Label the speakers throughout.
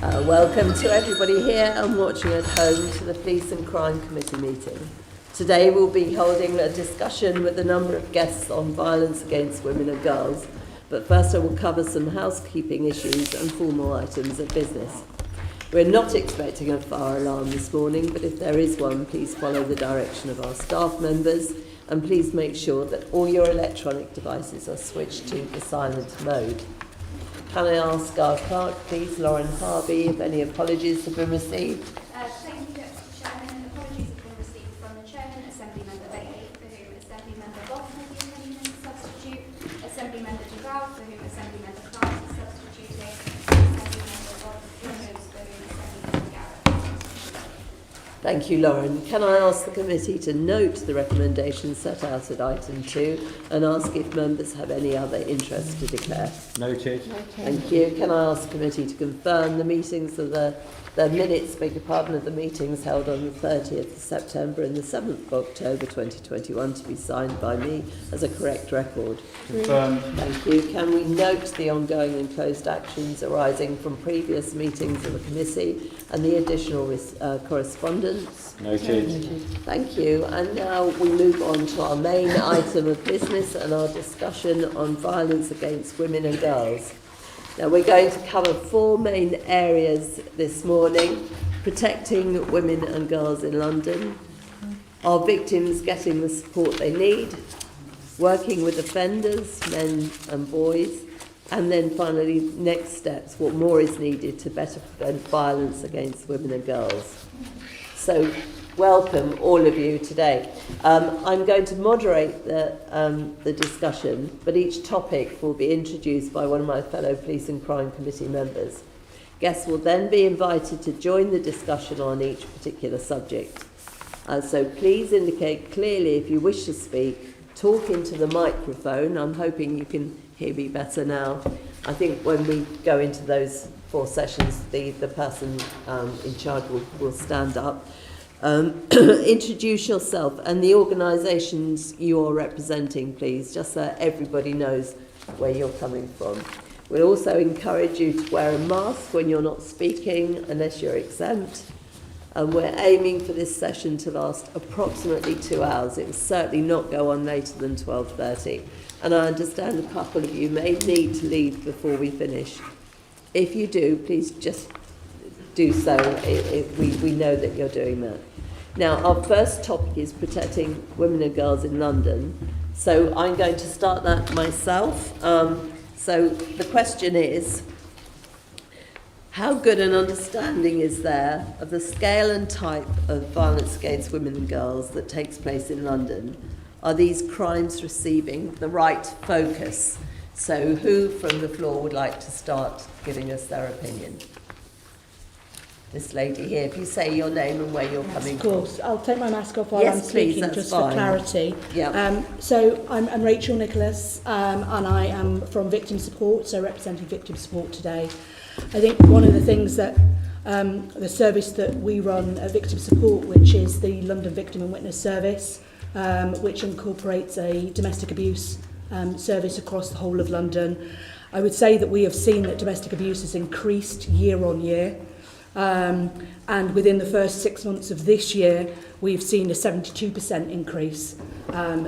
Speaker 1: Welcome to everybody here and watching at home to the Police and Crime Committee meeting. Today we'll be holding a discussion with a number of guests on violence against women and girls, but first I will cover some housekeeping issues and formal items of business. We're not expecting a fire alarm this morning, but if there is one, please follow the direction of our staff members and please make sure that all your electronic devices are switched to the silent mode. Can I ask our clerk, please, Lauren Harvey, if any apologies have been received?
Speaker 2: Thank you, Deputy Chairman. Apologies have been received from the Chairman, Assembly Member Bailey, for whom Assembly Member Bolton will be attending as a substitute, Assembly Member Duval, for whom Assembly Member Clark is substituting, and Assembly Member Rodriguez, for whom Assembly Member Garrett is substituting.
Speaker 1: Thank you, Lauren. Can I ask the committee to note the recommendations set out at item 2 and ask if members have any other interest to declare?
Speaker 3: Noted.
Speaker 1: Thank you. Can I ask the committee to confirm the meetings of the minutes, beg your pardon, of the meetings held on the 30th of September and the 7th of October 2021 to be signed by me as a correct record?
Speaker 3: Confirmed.
Speaker 1: Thank you. Can we note the ongoing and closed actions arising from previous meetings of the committee and the additional correspondence?
Speaker 3: Noted.
Speaker 1: Thank you. And now we move on to our main item of business and our discussion on violence against women and girls. Now we're going to cover 4 main areas this morning: protecting women and girls in London, our victims getting the support they need, working with offenders, men and boys, and then finally, next steps, what more is needed to better prevent violence against women and girls. So, welcome all of you today. I'm going to moderate the discussion, but each topic will be introduced by one of my fellow Police and Crime Committee members. Guests will then be invited to join the discussion on each particular subject. So please indicate clearly if you wish to speak. Talk into the microphone. I'm hoping you can hear me better now. I think when we go into those 4 sessions, the person in charge will stand up. Introduce yourself and the organisations you're representing, please, just so everybody knows where you're coming from. We'll also encourage you to wear a mask when you're not speaking, unless you're exempt. And we're aiming for this session to last approximately 2 hours. It will certainly not go on later than 12:30. And I understand a couple of you may need to leave before we finish. If you do, please just do so. We know that you're doing that. Now, our first topic is protecting women and girls in London. So I'm going to start that myself. So the question is, how good an understanding is there of the scale and type of violence against women and girls that takes place in London? Are these crimes receiving the right focus? So who from the floor would like to start giving us their opinion? This lady here, if you say your name and where you're coming from.
Speaker 4: Of course, I'll take my mask off while I'm speaking,
Speaker 1: please,
Speaker 4: just
Speaker 1: fine.
Speaker 4: for clarity.
Speaker 1: Yeah.
Speaker 4: So I'm Rachel Nicholas, and I am from Victim Support, so representing Victim Support today. I think one of the things that the service that we run at Victim Support, which is the London Victim and Witness Service, which incorporates a domestic abuse service across the whole of London. I would say that we have seen that domestic abuse has increased year on year. And within the first 6 months of this year, we've seen a 72% increase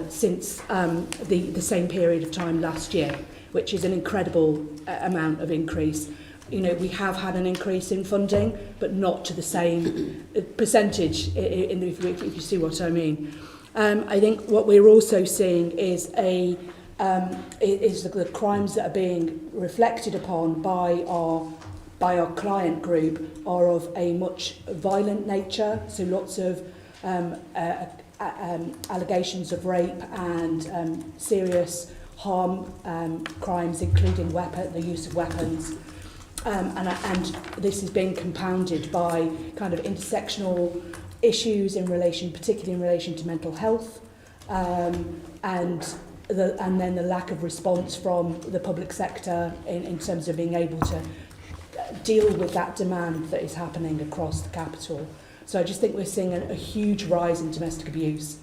Speaker 4: since the same period of time last year, which is an incredible amount of increase. You know, we have had an increase in funding, but not to the same percentage, if you see what I mean. I think what we're also seeing is the crimes that are being reflected upon by our client group are of a much violent nature, so lots of allegations of rape and serious harm crimes, including the use of weapons. And this is being compounded by kind of intersectional issues particularly in relation to mental health, and then the lack of response from the public sector in terms of being able to deal with that demand that is happening across the capital. So I just think we're seeing a huge rise in domestic abuse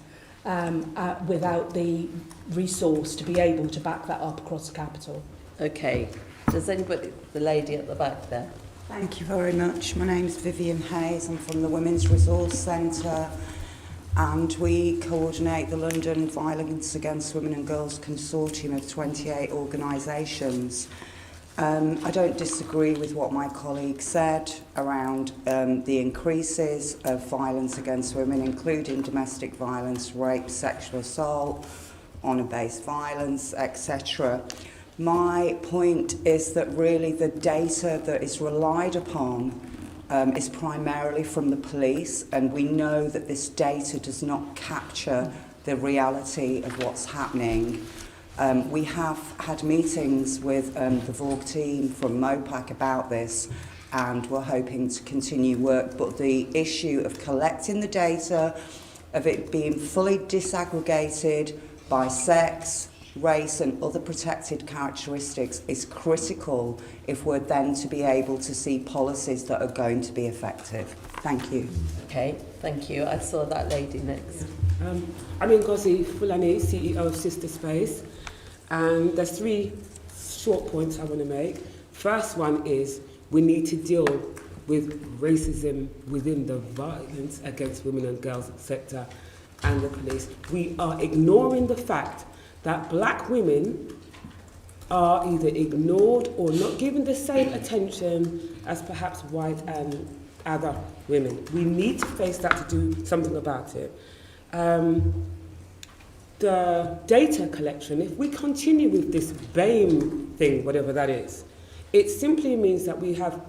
Speaker 4: without the resource to be able to back that up across the capital.
Speaker 1: Okay. Does anybody, the lady at the back there?
Speaker 3: Thank you very much. My name is Vivian Hayes. I'm from the Women's Resource Centre, and we coordinate the London Violence Against Women and Girls Consortium of 28 organisations. I don't disagree with what my colleague said around the increases of violence against women, including domestic violence, rape, sexual assault, honour-based violence, etc. My point is that really the data that is relied upon is primarily from the police, and we know that this data does not capture the reality of what's happening. We have had meetings with the VOG team from MOPAC about this, and we're hoping to continue work, but the issue of collecting the data, of it being fully disaggregated by sex, race and other protected characteristics is critical if we're then to be able to see policies that are going to be effective. Thank you.
Speaker 1: Okay, thank you. I saw that lady next.
Speaker 5: I'm Ngozi Fulani, CEO of Sister Space, and there's 3 short points I want to make. First one is we need to deal with racism within the violence against women and girls sector and the police. We are ignoring the fact that black women are either ignored or not given the same attention as perhaps white and other women. We need to face that to do something about it. The data collection, if we continue with this BAME thing, whatever that is, it simply means that we have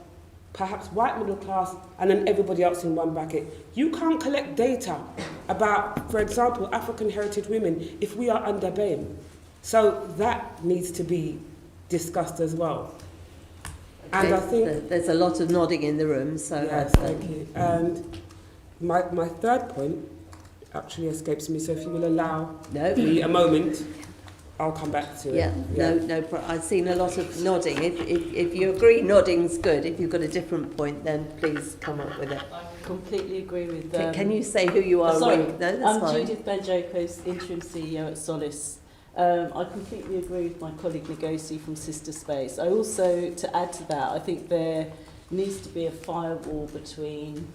Speaker 5: perhaps white middle class and then everybody else in one bracket. You can't collect data about, for example, African heritage women if we are under BAME. So that needs to be discussed as well. And I think
Speaker 1: there's a lot of nodding in the room, so
Speaker 5: yes, thank you. And my third point actually escapes me, so if you will allow me a moment, I'll come back to it.
Speaker 1: I've seen a lot of nodding. If you agree nodding's good, if you've got a different point, then please come up with it.
Speaker 6: I completely agree with...
Speaker 1: Can you say who you are?
Speaker 6: Sorry,
Speaker 1: No, that's
Speaker 6: I'm
Speaker 1: fine.
Speaker 6: Judith Benjokos, Interim CEO at Solace. I completely agree with my colleague Ngozi from Sister Space. I also, to add to that, I think there needs to be a firewall between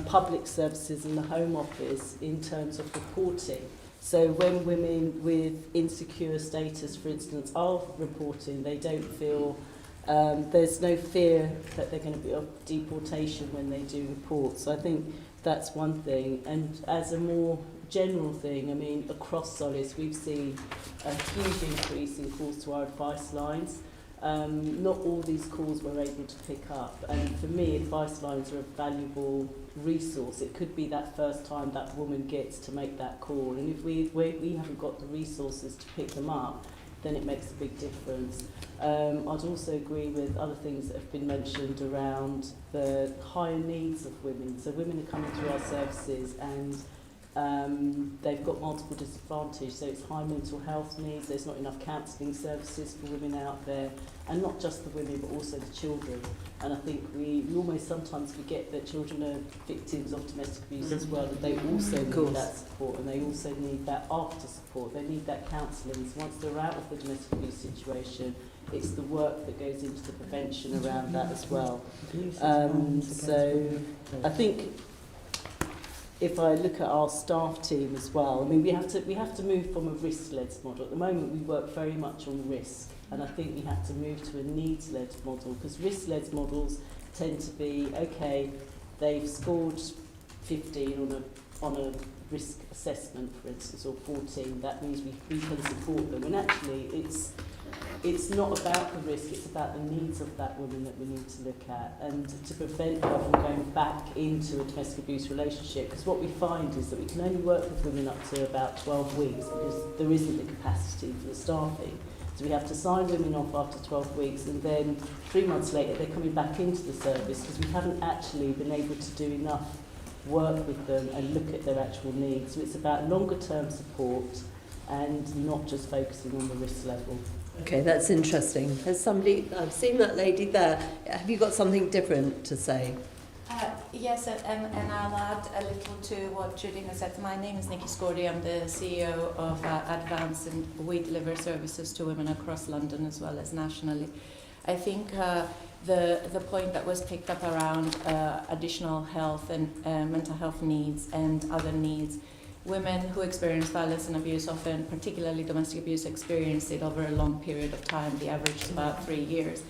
Speaker 6: public services and the Home Office in terms of reporting. So when women with insecure status, for instance, are reporting, they don't feel, there's no fear that they're going to be of deportation when they do report. So I think that's one thing. And as a more general thing, I mean, across Solace, we've seen a huge increase in calls to our advice lines. Not all these calls we're able to pick up, and for me advice lines are a valuable resource. It could be that first time that woman gets to make that call, and if we haven't got the resources to pick them up, then it makes a big difference. I'd also agree with other things that have been mentioned around the higher needs of women. So women are coming through our services and they've got multiple disadvantages, so it's high mental health needs, there's not enough counselling services for women out there, and not just the women but also the children. And I think we almost sometimes forget that children are victims of domestic abuse as well, and they also need that support, and they also need that after support, they need that counselling. So once they're out of the domestic abuse situation, it's the work that goes into the prevention around that as well. So I think if I look at our staff team as well, I mean, we have to move from a risk-led model. At the moment, we work very much on risk, and I think we have to move to a needs-led model, because risk-led models tend to be, okay, they've scored 15 on a risk assessment, for instance, or 14. That means we can support them, and actually, it's not about the risk, it's about the needs of that woman that we need to look at, and to prevent her from going back into a domestic abuse relationship. Because what we find is that we can only work with women up to about 12 weeks because there isn't the capacity for the staffing. So we have to sign women off after 12 weeks, and then 3 months later they're coming back into the service because we haven't actually been able to do enough work with them and look at their actual needs. So it's about longer term support and not just focusing on the risk level.
Speaker 1: Okay, that's interesting. Has somebody, I've seen that lady there. Have you got something different to say?
Speaker 7: Yes, and I'll add a little to what Judy has said. My name is Nikki Scordi. I'm the CEO of Advance, and we deliver services to women across London as well as nationally. I think the point that was picked up around additional health and mental health needs and other needs, women who experience violence and abuse, often particularly domestic abuse, experience it over a long period of time. The average is about 3 years.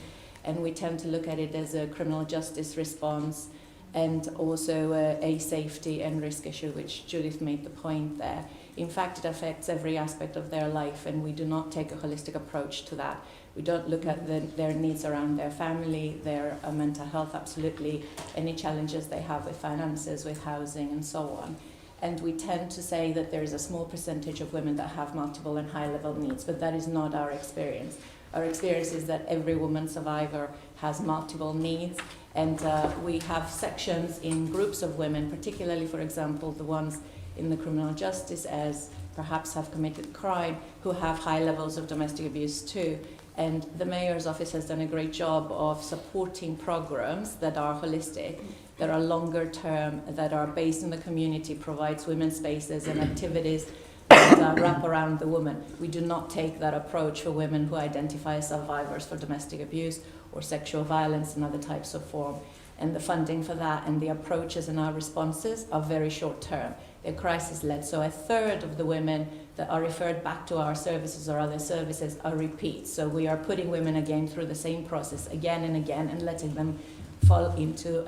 Speaker 7: And we tend to look at it as a criminal justice response and also a safety and risk issue, which Judith made the point there. In fact, it affects every aspect of their life, and we do not take a holistic approach to that. We don't look at their needs around their family, their mental health, absolutely, any challenges they have with finances, with housing, and so on. And we tend to say that there is a small percentage of women that have multiple and high-level needs, but that is not our experience. Our experience is that every woman survivor has multiple needs, and we have sections in groups of women, particularly, for example, the ones in the criminal justice as perhaps have committed crime, who have high levels of domestic abuse too. And the Mayor's office has done a great job of supporting programs that are holistic, that are longer term, that are based in the community, provides women spaces and activities that wrap around the woman. We do not take that approach for women who identify as survivors for domestic abuse or sexual violence and other types of form. And the funding for that and the approaches and our responses are very short term. They're crisis-led. So a third of the women that are referred back to our services or other services are repeats. So we are putting women again through the same process again and again and letting them fall into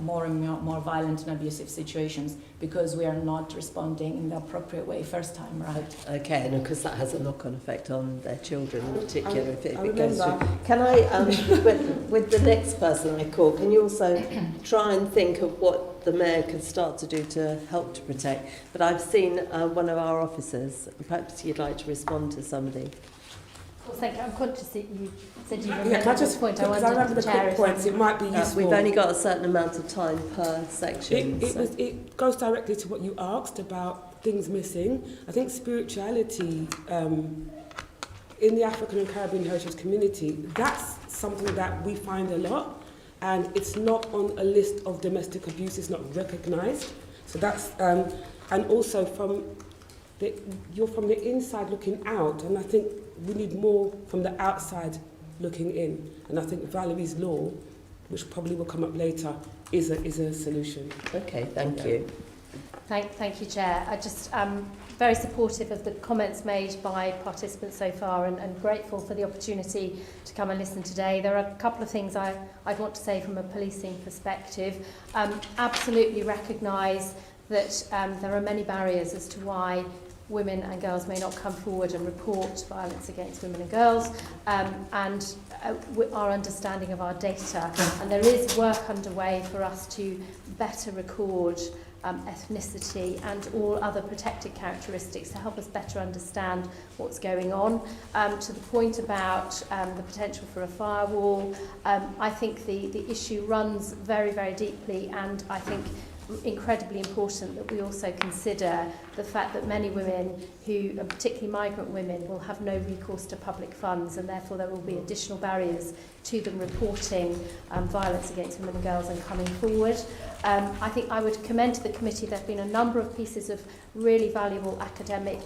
Speaker 7: more and more violent and abusive situations because we are not responding in the appropriate way first time, right?
Speaker 1: Okay, and of course that has a knock-on effect on their children in particular if it
Speaker 5: I
Speaker 1: goes
Speaker 5: remember.
Speaker 1: through. Can I, with the next person I call, can you also try and think of what the Mayor could start to do to help to protect? But I've seen one of our officers, perhaps you'd like to respond to somebody.
Speaker 8: Well, thank you. I'm conscious that you said you
Speaker 5: Yeah,
Speaker 8: remembered
Speaker 5: can I just,
Speaker 8: this point. I
Speaker 5: because I
Speaker 8: wondered
Speaker 5: remember the
Speaker 8: Chair
Speaker 5: quick
Speaker 8: if-
Speaker 5: points, it might be useful.
Speaker 1: We've only got a certain amount of time per section.
Speaker 5: It goes directly to what you asked about things missing. I think spirituality in the African and Caribbean heritage community, that's something that we find a lot, and it's not on a list of domestic abuse, it's not recognised. So that's, and also you're from the inside looking out, and I think we need more from the outside looking in. And I think Valerie's law, which probably will come up later, is a solution.
Speaker 1: Okay, thank you.
Speaker 8: Thank you, Chair. I just very supportive of the comments made by participants so far and grateful for the opportunity to come and listen today. There are a couple of things I'd want to say from a policing perspective. Absolutely recognise that there are many barriers as to why women and girls may not come forward and report violence against women and girls, and our understanding of our data. And there is work underway for us to better record ethnicity and all other protected characteristics to help us better understand what's going on. To the point about the potential for a firewall, I think the issue runs very, very deeply, and I think incredibly important that we also consider the fact that many women who, and particularly migrant women, will have no recourse to public funds, and therefore there will be additional barriers to them reporting violence against women and girls and coming forward. I think I would commend to the committee there have been a number of pieces of really valuable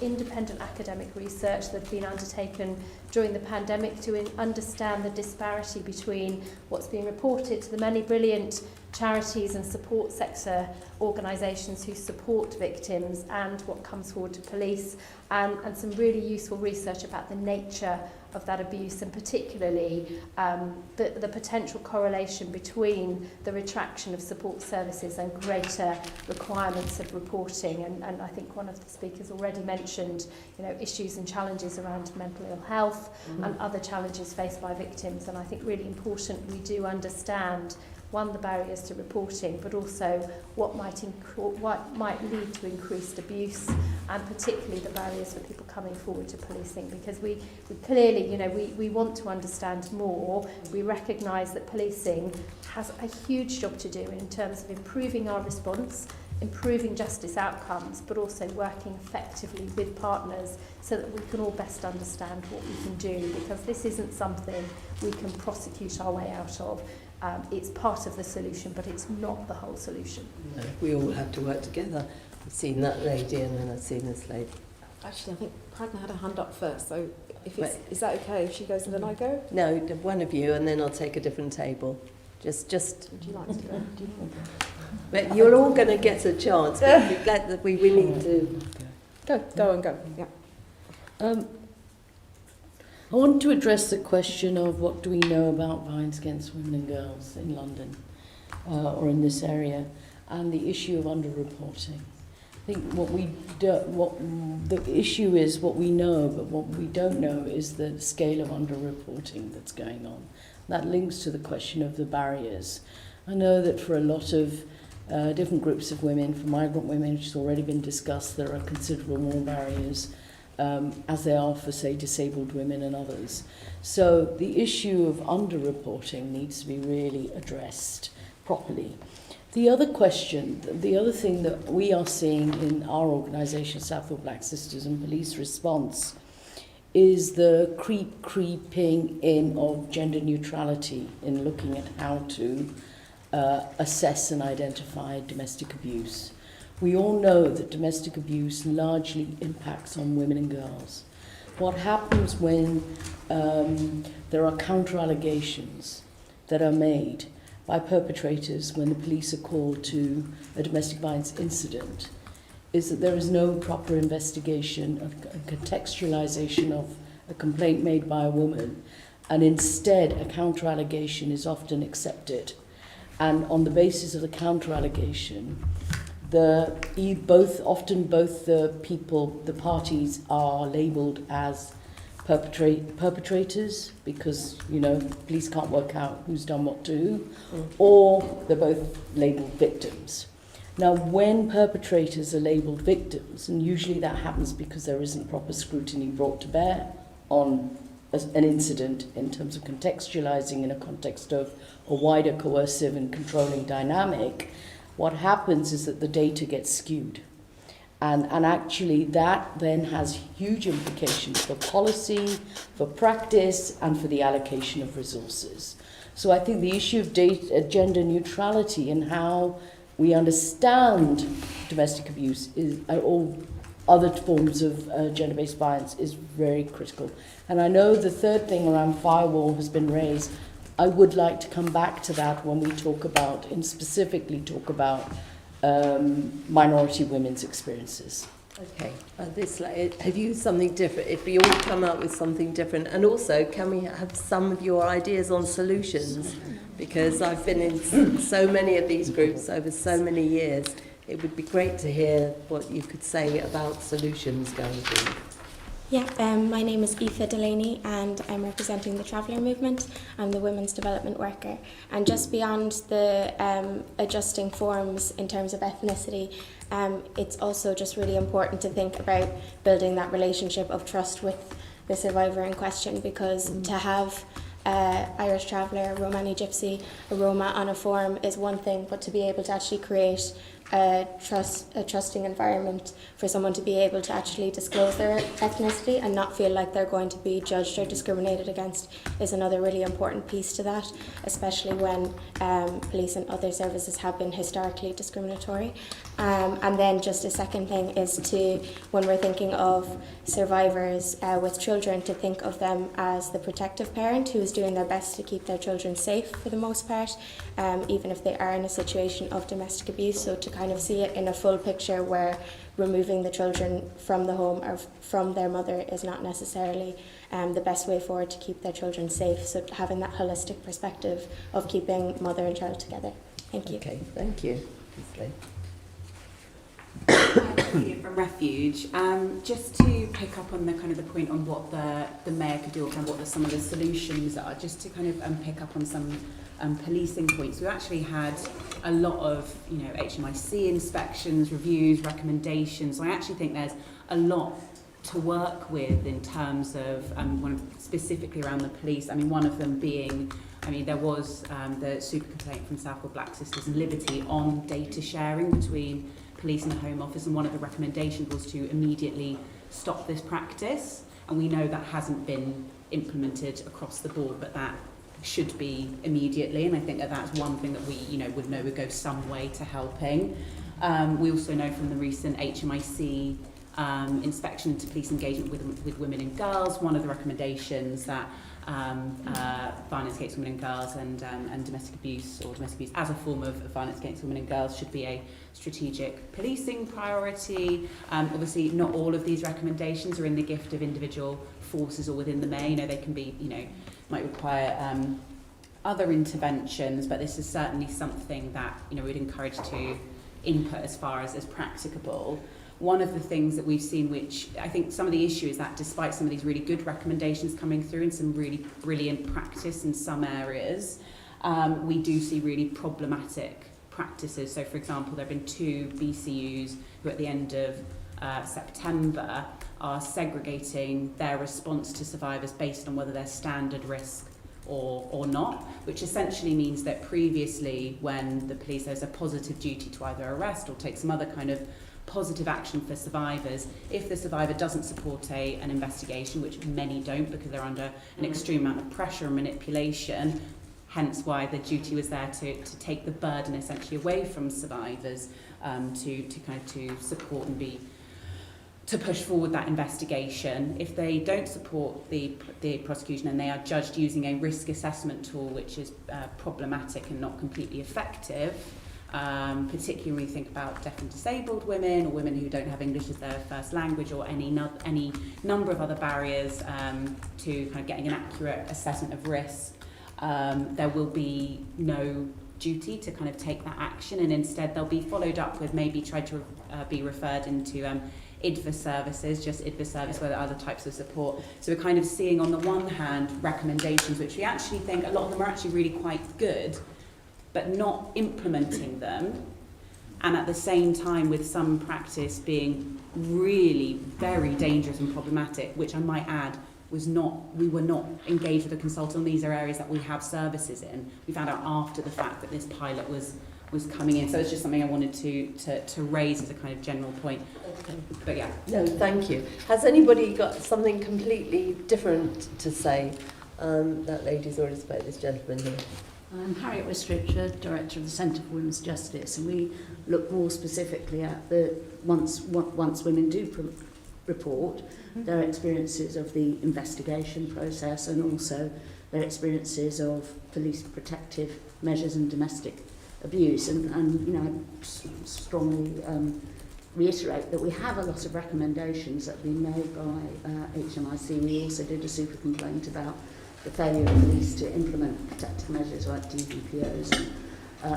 Speaker 8: independent academic research that have been undertaken during the pandemic to understand the disparity between what's being reported to the many brilliant charities and support sector organisations who support victims and what comes forward to police, and some really useful research about the nature of that abuse, and particularly the potential correlation between the retraction of support services and greater requirements of reporting. And I think one of the speakers already mentioned, issues and challenges around mental ill health and other challenges faced by victims. And I think really important we do understand, one, the barriers to reporting, but also what might lead to increased abuse, and particularly the barriers for people coming forward to policing, because we clearly, we want to understand more. We recognise that policing has a huge job to do in terms of improving our response, improving justice outcomes, but also working effectively with partners so that we can all best understand what we can do, because this isn't something we can prosecute our way out of. It's part of the solution, but it's not the whole solution.
Speaker 1: No, we all have to work together. I've seen that lady and then I've seen this lady.
Speaker 9: Actually, I think Pragna had a hand up first, so is that okay if she goes and then I go?
Speaker 1: No, one of you, and then I'll take a different table. Just.
Speaker 9: Would you like to go?
Speaker 1: But you're all going to get a chance. But we need to
Speaker 9: Go. Yeah.
Speaker 10: I want to address the question of what do we know about violence against women and girls in London or in this area, and the issue of underreporting. I think the issue is what we know, but what we don't know is the scale of underreporting that's going on. That links to the question of the barriers. I know that for a lot of different groups of women, for migrant women, which has already been discussed, there are considerable more barriers as there are for, say, disabled women and others. So the issue of underreporting needs to be really addressed properly. The other question, the other thing that we are seeing in our organisation, Southall Black Sisters and Police Response, is the creeping in of gender neutrality in looking at how to assess and identify domestic abuse. We all know that domestic abuse largely impacts on women and girls. What happens when there are counter-allegations that are made by perpetrators when the police are called to a domestic violence incident is that there is no proper investigation of contextualization of a complaint made by a woman, and instead a counter-allegation is often accepted. And on the basis of the counter-allegation, both the parties are labelled as perpetrators because, police can't work out who's done what to who, or they're both labelled victims. Now, when perpetrators are labelled victims, and usually that happens because there isn't proper scrutiny brought to bear on an incident in terms of contextualising in a context of a wider coercive and controlling dynamic, what happens is that the data gets skewed. And actually that then has huge implications for policy, for practice, and for the allocation of resources. So I think the issue of gender neutrality and how we understand domestic abuse or other forms of gender-based violence is very critical. And I know the third thing around firewall has been raised. I would like to come back to that when we talk about, and specifically talk about minority women's experiences.
Speaker 1: Okay, have you something different? If we all come up with something different, and also can we have some of your ideas on solutions? Because I've been in so many of these groups over so many years. It would be great to hear what you could say about solutions going forward.
Speaker 11: Yeah, my name is Aoife Delaney and I'm representing the Traveller Movement. I'm the Women's Development Worker. And just beyond the adjusting forms in terms of ethnicity, it's also just really important to think about building that relationship of trust with the survivor in question, because to have Irish Traveller, Romani Gypsy, a Roma on a form is one thing, but to be able to actually create a trusting environment for someone to be able to actually disclose their ethnicity and not feel like they're going to be judged or discriminated against is another really important piece to that, especially when police and other services have been historically discriminatory. And then just a second thing is to, when we're thinking of survivors with children, to think of them as the protective parent who is doing their best to keep their children safe for the most part, even if they are in a situation of domestic abuse. So to kind of see it in a full picture where removing the children from the home or from their mother is not necessarily the best way forward to keep their children safe. So having that holistic perspective of keeping mother and child together. Thank you.
Speaker 1: Okay, thank you. Okay.
Speaker 12: From Refuge, just to pick up on the kind of the point on what the mayor could do and what some of the solutions are, just to kind of pick up on some policing points. We've actually had a lot of HMIC inspections, reviews, recommendations. So I actually think there's a lot to work with in terms of specifically around the police. I mean, one of them being, there was the super complaint from Southall Black Sisters and Liberty on data sharing between police and the Home Office, and one of the recommendations was to immediately stop this practice, and we know that hasn't been implemented across the board, but that should be immediately, and I think that that's one thing that we would know would go some way to helping. We also know from the recent HMIC inspection into police engagement with women and girls. One of the recommendations that violence against women and girls and domestic abuse as a form of violence against women and girls should be a strategic policing priority. Obviously, not all of these recommendations are in the gift of individual forces or within the May. They can be, might require other interventions, but this is certainly something that, we'd encourage to input as far as practicable. One of the things that we've seen, which I think some of the issue is that despite some of these really good recommendations coming through and some really brilliant practice in some areas, we do see really problematic practices. So, for example, there have been 2 BCUs who at the end of September are segregating their response to survivors based on whether they're standard risk or not, which essentially means that previously when the police has a positive duty to either arrest or take some other kind of positive action for survivors, if the survivor doesn't support an investigation, which many don't because they're under an extreme amount of pressure and manipulation, hence why the duty was there to take the burden essentially away from survivors, to support and to push forward that investigation. If they don't support the prosecution and they are judged using a risk assessment tool which is problematic and not completely effective, particularly when we think about deaf and disabled women or women who don't have English as their first language or any number of other barriers to kind of getting an accurate assessment of risk, there will be no duty to kind of take that action, and instead they'll be followed up with maybe try to be referred into IDVA services, just IDVA service, where there are other types of support. So we're kind of seeing on the one hand recommendations which we actually think a lot of them are actually really quite good, but not implementing them, and at the same time with some practice being really very dangerous and problematic, which I might add we were not engaged with a consultant on. These are areas that we have services in. We found out after the fact that this pilot was coming in, so it's just something I wanted to raise as a kind of general point.
Speaker 1: Okay.
Speaker 12: But yeah.
Speaker 1: No, thank you. Has anybody got something completely different to say? That lady's already spoke, this gentleman here.
Speaker 13: I'm Harriet West-Richard, Director of the Centre for Women's Justice, and we look more specifically at once women do report their experiences of the investigation process and also their experiences of police protective measures and domestic abuse. And I strongly reiterate that we have a lot of recommendations that have been made by HMIC. We also did a super complaint about the failure of police to implement protective measures like DVPOs,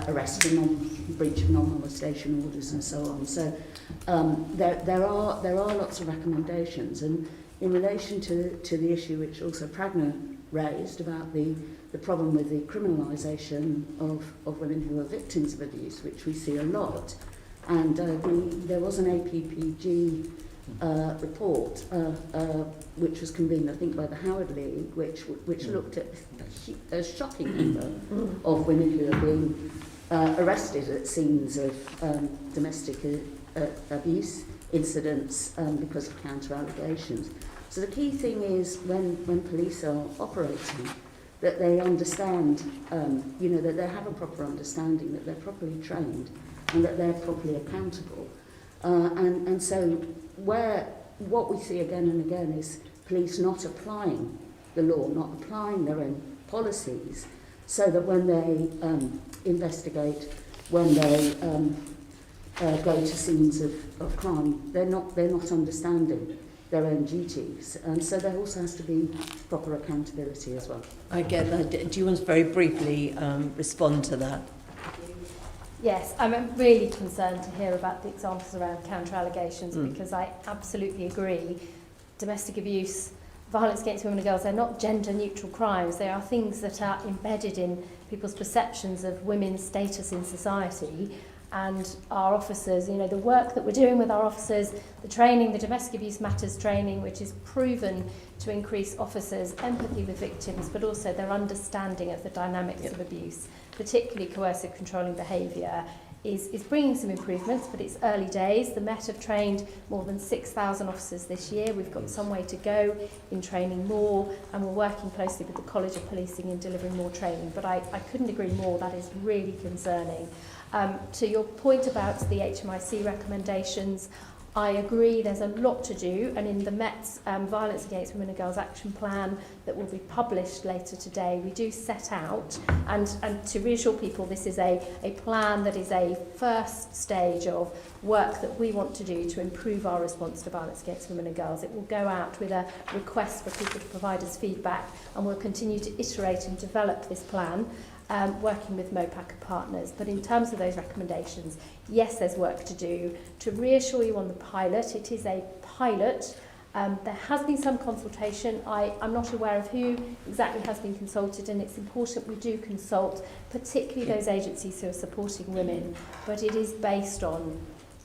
Speaker 13: arrest and breach of non-molestation orders and so on. So there are lots of recommendations, and in relation to the issue which also Pragna raised about the problem with the criminalisation of women who are victims of abuse, which we see a lot, and there was an APPG report which was convened, I think, by the Howard League, which looked at a shocking number of women who are being arrested at scenes of domestic abuse incidents because of counter-allegations. So the key thing is when police are operating, that they understand, that they have a proper understanding, that they're properly trained, and that they're properly accountable. And so what we see again and again is police not applying the law, not applying their own policies, so that when they investigate, when they go to scenes of crime, they're not understanding their own duties. And so there also has to be proper accountability as well.
Speaker 1: I get that. Do you want to very briefly respond to that?
Speaker 8: Yes, I'm really concerned to hear about the examples around counter-allegations because I absolutely agree. Domestic abuse, violence against women and girls, they're not gender-neutral crimes. They are things that are embedded in people's perceptions of women's status in society. And our officers, the work that we're doing with our officers, the training, the domestic abuse matters training, which is proven to increase officers' empathy with victims, but also their understanding of the dynamics of abuse, particularly coercive controlling behaviour, is bringing some improvements, but it's early days. The Met have trained more than 6,000 officers this year. We've got some way to go in training more, and we're working closely with the College of Policing in delivering more training. But I couldn't agree more. That is really concerning. To your point about the HMIC recommendations, I agree there's a lot to do, and in the Met's Violence Against Women and Girls Action Plan that will be published later today, we do set out, and to reassure people, this is a plan that is a first stage of work that we want to do to improve our response to violence against women and girls. It will go out with a request for people to provide us feedback, and we'll continue to iterate and develop this plan, working with MOPAC and partners. But in terms of those recommendations, yes, there's work to do. To reassure you on the pilot, it is a pilot. There has been some consultation. I'm not aware of who exactly has been consulted, and it's important we do consult, particularly those agencies who are supporting women, but it is based on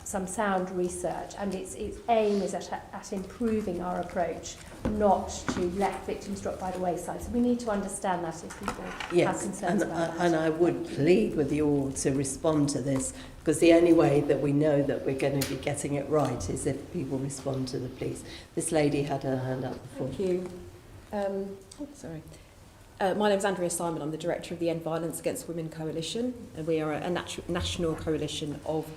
Speaker 8: some sound research, and its aim is at improving our approach, not to let victims drop by the wayside. So we need to understand that if people have concerns about that.
Speaker 1: And I would plead with you all to respond to this, because the only way that we know that we're going to be getting it right is if people respond to the police. This lady had her hand up before.
Speaker 9: Thank you. My name is Andrea Simon. I'm the director of the End Violence Against Women Coalition, and we are a national coalition of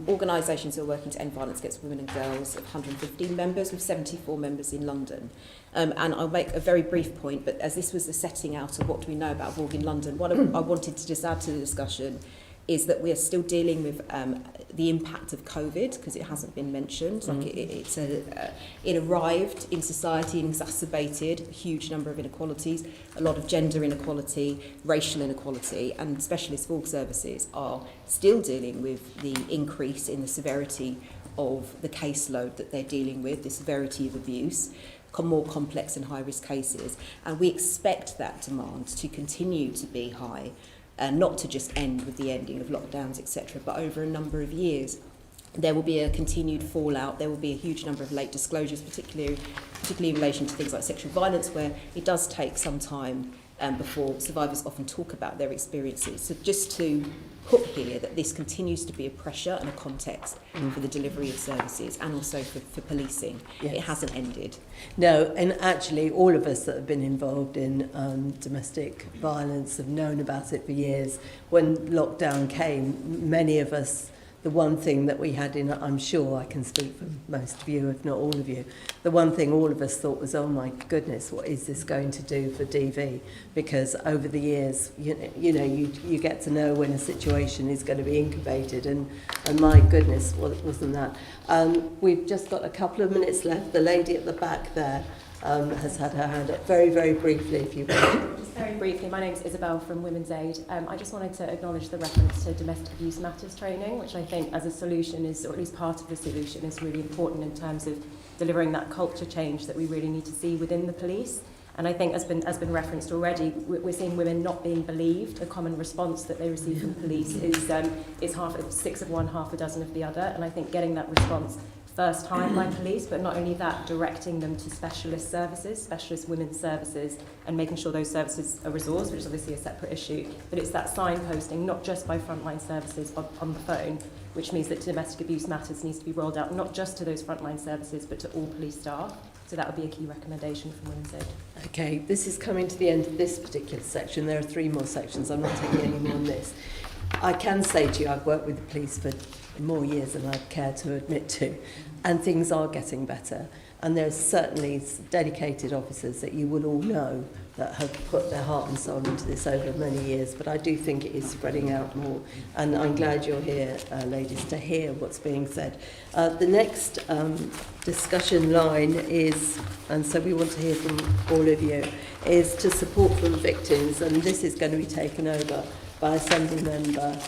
Speaker 9: organisations who are working to end violence against women and girls, of 115 members, with 74 members in London. And I'll make a very brief point, but as this was the setting out of what do we know about VOG in London, what I wanted to just add to the discussion is that we are still dealing with the impact of COVID, because it hasn't been mentioned. It arrived in society and exacerbated a huge number of inequalities, a lot of gender inequality, racial inequality, and specialist VOG services are still dealing with the increase in the severity of the caseload that they're dealing with, the severity of abuse, more complex and high-risk cases. And we expect that demand to continue to be high, not to just end with the ending of lockdowns, etc., but over a number of years. There will be a continued fallout. There will be a huge number of late disclosures, particularly in relation to things like sexual violence, where it does take some time before survivors often talk about their experiences. So just to put here that this continues to be a pressure and a context for the delivery of services, and also for policing. Yes. It hasn't ended.
Speaker 1: No, and actually all of us that have been involved in domestic violence have known about it for years. When lockdown came, many of us, the one thing that we had in, I'm sure I can speak for most of you, if not all of you, the one thing all of us thought was, oh my goodness, what is this going to do for DV? Because over the years, you get to know when a situation is going to be incubated, and my goodness, wasn't that? We've just got a couple of minutes left. The lady at the back there has had her hand up. Very, very briefly, if you will.
Speaker 14: Just very briefly, my name is Isabel from Women's Aid. I just wanted to acknowledge the reference to domestic abuse matters training, which I think as a solution is, or at least part of the solution, is really important in terms of delivering that culture change that we really need to see within the police. And I think, as been referenced already, we're seeing women not being believed. A common response that they receive from police is half, 6 of one, half a dozen of the other. And I think getting that response first time by police, but not only that, directing them to specialist services, specialist women's services, and making sure those services are resourced, which is obviously a separate issue. But it's that signposting, not just by frontline services on the phone, which means that domestic abuse matters needs to be rolled out not just to those frontline services, but to all police staff. So that would be a key recommendation from Women's Aid.
Speaker 1: Okay, this is coming to the end of this particular section. There are 3 more sections. I'm not taking any more on this. I can say to you, I've worked with the police for more years than I'd care to admit to, and things are getting better. And there's certainly dedicated officers that you will all know that have put their heart and soul into this over many years, but I do think it is spreading out more. And I'm glad you're here, ladies, to hear what's being said. The next discussion line is, and so we want to hear from all of you, is to support from victims, and this is going to be taken over by Assembly Member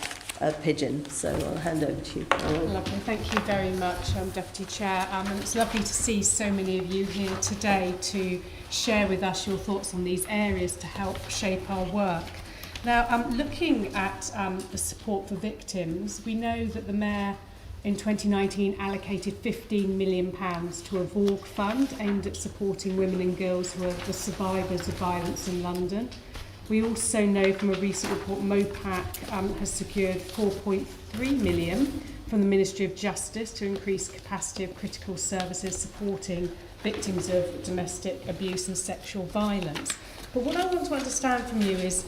Speaker 1: Pigeon. So I'll hand over to you.
Speaker 15: Lovely. Thank you very much, Deputy Chair. And it's lovely to see so many of you here today to share with us your thoughts on these areas to help shape our work. Now, looking at the support for victims, we know that the Mayor in 2019 allocated £15 million to a VOG fund aimed at supporting women and girls who are the survivors of violence in London. We also know from a recent report MOPAC has secured £4.3 million from the Ministry of Justice to increase capacity of critical services supporting victims of domestic abuse and sexual violence. But what I want to understand from you is,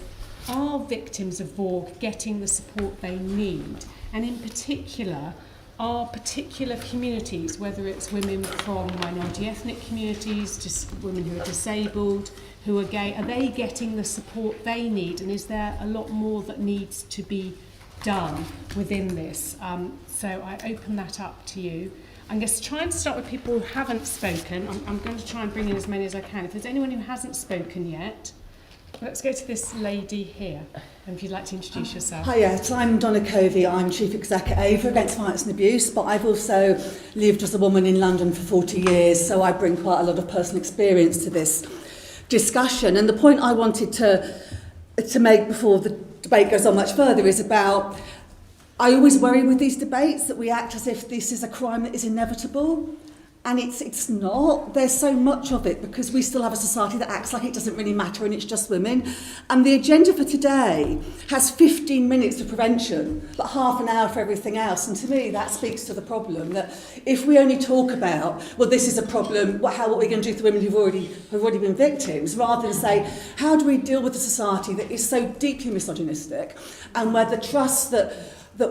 Speaker 15: are victims of VOG getting the support they need? And in particular, are particular communities, whether it's women from minority ethnic communities, just women who are disabled, who are gay, are they getting the support they need? And is there a lot more that needs to be done within this? So I open that up to you. I'm going to try and start with people who haven't spoken. I'm going to try and bring in as many as I can. If there's anyone who hasn't spoken yet, let's go to this lady here. And if you'd like to introduce yourself.
Speaker 16: Hiya, so I'm Donna Covey. I'm Chief Executive at AVA Against Violence and Abuse, but I've also lived as a woman in London for 40 years, so I bring quite a lot of personal experience to this discussion. And the point I wanted to make before the debate goes on much further is about, I always worry with these debates that we act as if this is a crime that is inevitable. And it's not. There's so much of it because we still have a society that acts like it doesn't really matter and it's just women. And the agenda for today has 15 minutes of prevention, but half an hour for everything else. And to me, that speaks to the problem that if we only talk about, well, this is a problem, what are we going to do to women who've already been victims, rather than say, how do we deal with a society that is so deeply misogynistic and where the trust that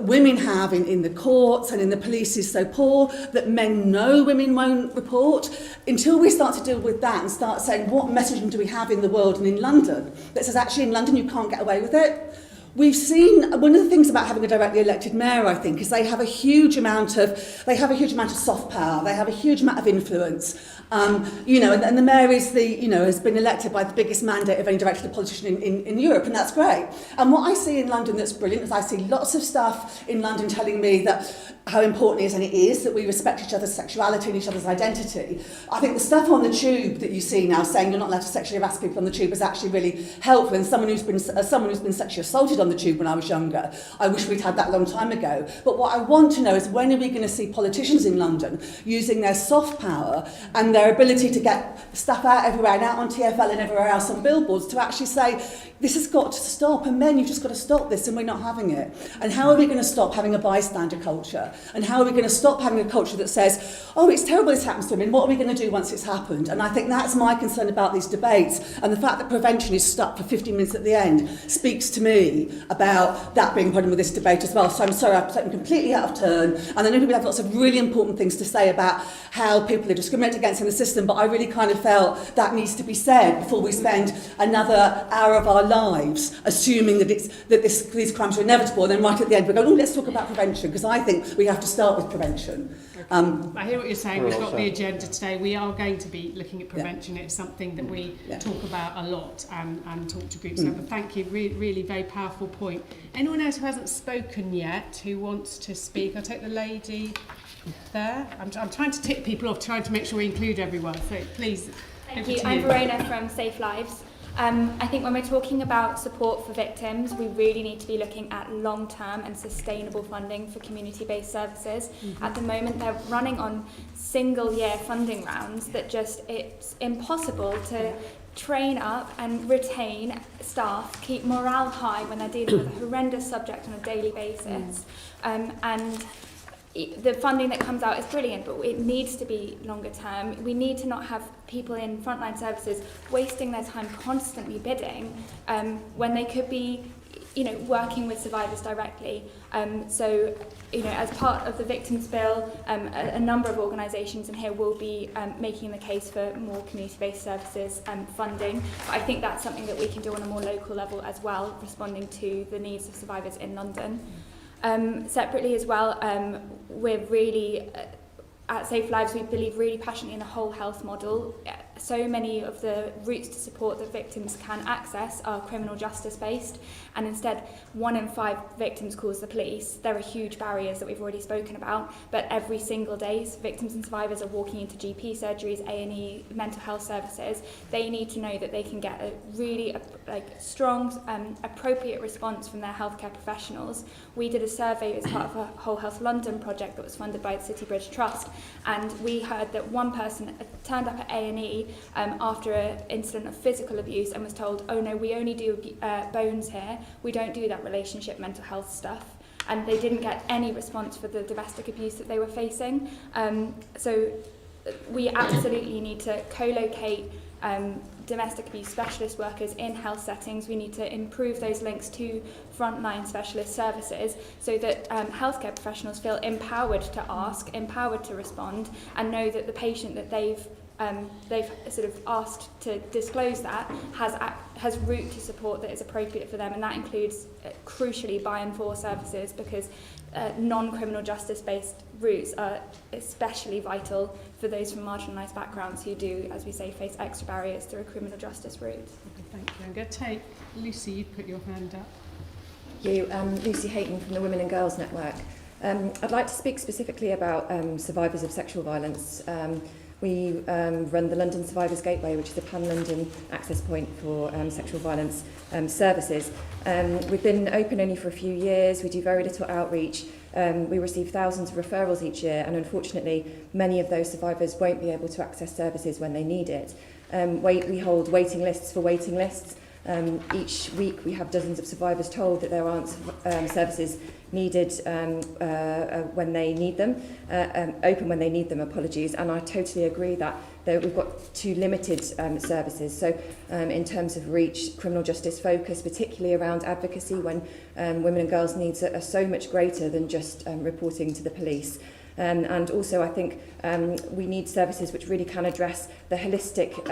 Speaker 16: women have in the courts and in the police is so poor, that men know women won't report. Until we start to deal with that and start saying what messaging do we have in the world and in London that says actually in London you can't get away with it. We've seen, one of the things about having a directly elected mayor, I think, is they have a huge amount of soft power, they have a huge amount of influence. And the mayor is has been elected by the biggest mandate of any directed politician in Europe, and that's great. And what I see in London that's brilliant is I see lots of stuff in London telling me that how important it is, and it is, that we respect each other's sexuality and each other's identity. I think the stuff on the tube that you see now saying you're not allowed to sexually harass people on the tube is actually really helpful. And someone who's been sexually assaulted on the tube when I was younger, I wish we'd had that a long time ago. But what I want to know is, when are we going to see politicians in London using their soft power and their ability to get stuff out everywhere and out on TFL and everywhere else on billboards to actually say, this has got to stop, and men, you've just got to stop this, and we're not having it. And how are we going to stop having a bystander culture? And how are we going to stop having a culture that says, oh, it's terrible this happens to women, what are we going to do once it's happened? And I think that's my concern about these debates, and the fact that prevention is stuck for 15 minutes at the end speaks to me about that being a problem with this debate as well. So I'm sorry, I've taken completely out of turn, and I know people have lots of really important things to say about how people are discriminated against in the system, but I really kind of felt that needs to be said before we spend another hour of our lives assuming that these crimes are inevitable, and then right at the end we're going, oh, let's talk about prevention, because I think we have to start with prevention.
Speaker 15: I hear what you're saying. We've got the agenda today. We are going to be looking at prevention. It's something that we talk about a lot and talk to groups about. But thank you, really very powerful point. Anyone else who hasn't spoken yet who wants to speak? I'll take the lady there. I'm trying to tick people off, trying to make sure we include everyone. So please,
Speaker 2: Thank you. I'm Verona from Safe Lives. I think when we're talking about support for victims, we really need to be looking at long-term and sustainable funding for community-based services. At the moment, they're running on single-year funding rounds that it's impossible to train up and retain staff, keep morale high when they're dealing with a horrendous subject on a daily basis. And the funding that comes out is brilliant, but it needs to be longer term. We need to not have people in frontline services wasting their time constantly bidding when they could be, working with survivors directly. So, as part of the Victims Bill, a number of organisations in here will be making the case for more community-based services funding. But I think that's something that we can do on a more local level as well, responding to the needs of survivors in London. Separately as well, we're really, at Safe Lives, we believe really passionately in a whole health model. So many of the routes to support that victims can access are criminal justice based, and instead 1 in 5 victims calls the police. There are huge barriers that we've already spoken about, but every single day victims and survivors are walking into GP surgeries, A&E, mental health services. They need to know that they can get a really strong, appropriate response from their healthcare professionals. We did a survey as part of a Whole Health London project that was funded by the City Bridge Trust, and we heard that one person turned up at A&E after an incident of physical abuse and was told, oh no, we only do bones here, we don't do that relationship mental health stuff. And they didn't get any response for the domestic abuse that they were facing. So we absolutely need to co-locate
Speaker 17: domestic abuse specialist workers in health settings. We need to improve those links to frontline specialist services so that healthcare professionals feel empowered to ask, empowered to respond, and know that the patient that they've sort of asked to disclose that has route to support that is appropriate for them, and that includes crucially by and for services, because non-criminal justice based routes are especially vital for those from marginalised backgrounds who do, as we say, face extra barriers through a criminal justice route.
Speaker 15: Okay, thank you. I'm going to take Lucy. You put your hand up.
Speaker 9: Thank you. Lucy Hayton from the Women and Girls Network. I'd like to speak specifically about survivors of sexual violence. We run the London Survivors Gateway, which is a pan-London access point for sexual violence services. We've been open only for a few years. We do very little outreach. We receive thousands of referrals each year, and unfortunately, many of those survivors won't be able to access services when they need it. We hold waiting lists for waiting lists. Each week we have dozens of survivors told that there aren't services needed when they need them, open when they need them, apologies, and I totally agree that we've got too limited services. So in terms of reach, criminal justice focus, particularly around advocacy when women and girls' needs are so much greater than just reporting to the police. And also I think we need services which really can address the holistic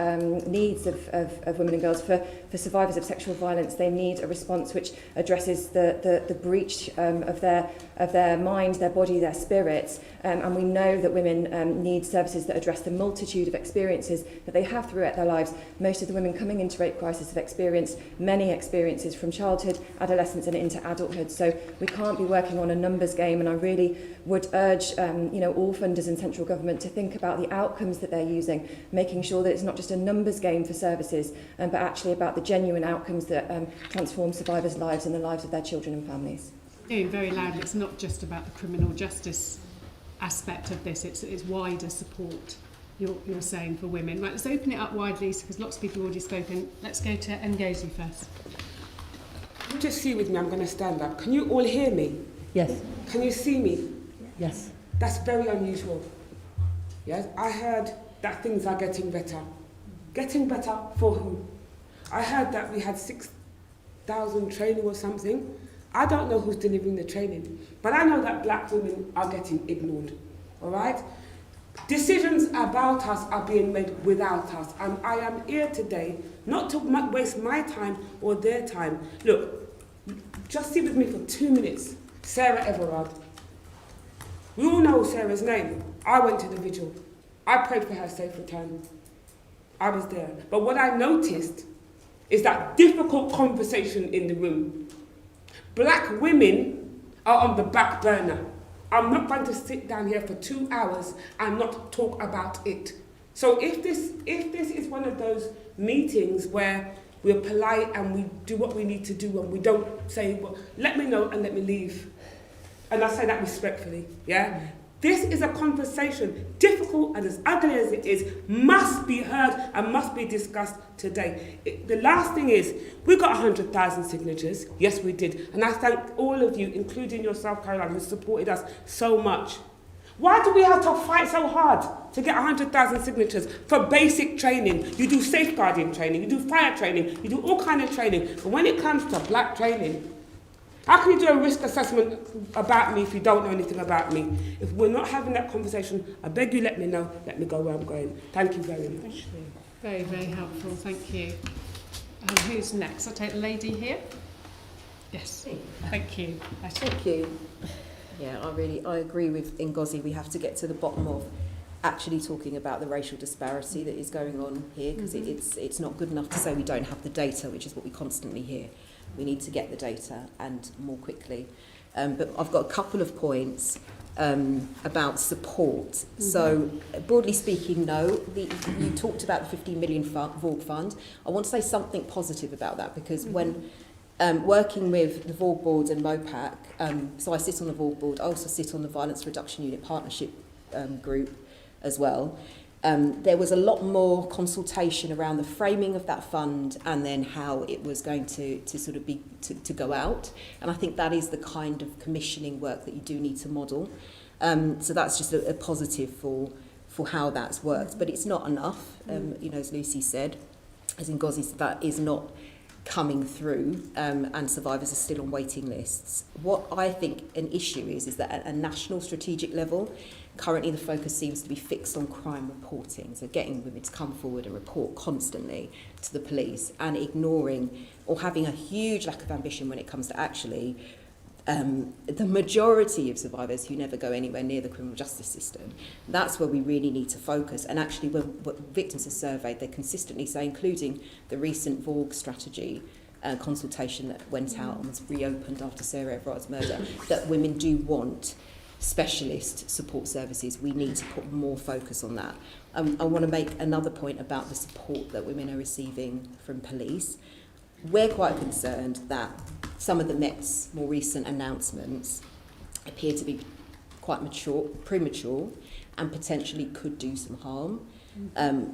Speaker 9: needs of women and girls. For survivors of sexual violence, they need a response which addresses the breach of their mind, their body, their spirits. And we know that women need services that address the multitude of experiences that they have throughout their lives. Most of the women coming into rape crisis have experienced many experiences from childhood, adolescence and into adulthood. So we can't be working on a numbers game, and I really would urge all funders in central government to think about the outcomes that they're using, making sure that it's not just a numbers game for services, but actually about the genuine outcomes that transform survivors' lives and the lives of their children and families.
Speaker 15: Very loudly, it's not just about the criminal justice aspect of this, it's wider support you're saying for women. Right, let's open it up widely because lots of people have already spoken. Let's go to Ngozi first.
Speaker 5: You just see with me, I'm going to stand up. Can you all hear me?
Speaker 10: Yes.
Speaker 5: Can you see me?
Speaker 10: Yes.
Speaker 5: That's very unusual. Yes, I heard that things are getting better. Getting better for who? I heard that we had 6,000 training or something. I don't know who's delivering the training, but I know that black women are getting ignored, all right? Decisions about us are being made without us, and I am here today not to waste my time or their time. Look, just sit with me for 2 minutes. Sarah Everard. We all know Sarah's name. I went to the vigil. I prayed for her safe return. I was there. But what I noticed is that difficult conversation in the room. Black women are on the back burner. I'm not going to sit down here for 2 hours and not talk about it. So if this is one of those meetings where we're polite and we do what we need to do and we don't say, well, let me know and let me leave. And I say that respectfully, yeah? This is a conversation, difficult and as ugly as it is, must be heard and must be discussed today. The last thing is, we got 100,000 signatures. Yes, we did. And I thank all of you, including yourself, Caroline, who supported us so much. Why do we have to fight so hard to get 100,000 signatures for basic training? You do safeguarding training, you do fire training, you do all kind of training. But when it comes to black training, how can you do a risk assessment about me if you don't know anything about me? If we're not having that conversation, I beg you let me know, let me go where I'm going. Thank you very much.
Speaker 15: Thank you. Very, very helpful, thank you. Who's next? I'll take the lady here. Yes, thank you.
Speaker 9: Thank you. Yeah, I agree with Ngozi. We have to get to the bottom of actually talking about the racial disparity that is going on here, because it's not good enough to say we don't have the data, which is what we constantly hear. We need to get the data and more quickly. But I've got a couple of points about support. So broadly speaking, no. You talked about the 15 million VORG fund. I want to say something positive about that, because when working with the VORG board and MOPAC, so I sit on the VORG board, I also sit on the Violence Reduction Unit Partnership group as well. There was a lot more consultation around the framing of that fund and then how it was going to sort of be to go out. And I think that is the kind of commissioning work that you do need to model. So that's just a positive for how that's worked. But it's not enough, as Lucy said. as in Ngozi, that is not coming through, and survivors are still on waiting lists. What I think an issue is that at a national strategic level, currently the focus seems to be fixed on crime reporting, so getting women to come forward and report constantly to the police, and ignoring or having a huge lack of ambition when it comes to actually the majority of survivors who never go anywhere near the criminal justice system. That's where we really need to focus. And actually, when victims are surveyed, they consistently say, including the recent Vogue strategy consultation that went out and was reopened after Sarah Everard's murder, that women do want specialist support services. We need to put more focus on that. I want to make another point about the support that women are receiving from police. We're quite concerned that some of the Met's more recent announcements appear to be quite premature, and potentially could do some harm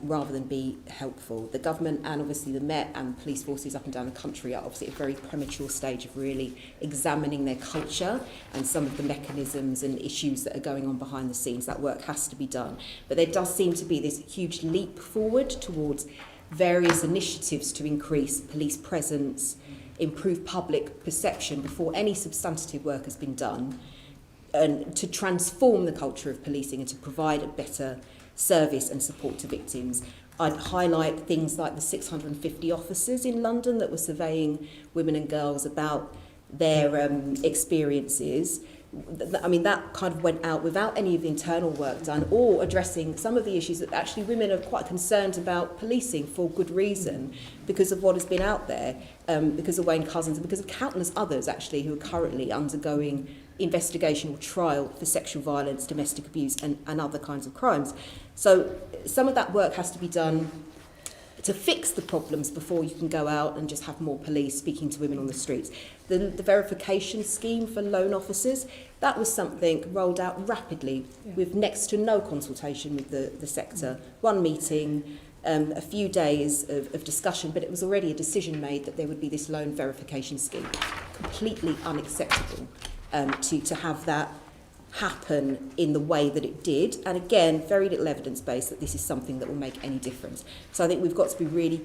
Speaker 9: rather than be helpful. The government and obviously the Met and police forces up and down the country are obviously at a very premature stage of really examining their culture and some of the mechanisms and issues that are going on behind the scenes. That work has to be done. But there does seem to be this huge leap forward towards various initiatives to increase police presence, improve public perception before any substantive work has been done, and to transform the culture of policing and to provide a better service and support to victims. I'd highlight things like the 650 officers in London that were surveying women and girls about their experiences. I mean, that kind of went out without any of the internal work done, or addressing some of the issues that actually women are quite concerned about policing for good reason, because of what has been out there, because of Wayne Couzens and because of countless others actually who are currently undergoing investigation or trial for sexual violence, domestic abuse and other kinds of crimes. So some of that work has to be done to fix the problems before you can go out and just have more police speaking to women on the streets. The verification scheme for loan officers, that was something rolled out rapidly with next to no consultation with the sector. One meeting, a few days of discussion, but it was already a decision made that there would be this loan verification scheme. Completely unacceptable to have that happen in the way that it did. And again, very little evidence base that this is something that will make any difference. So I think we've got to be really,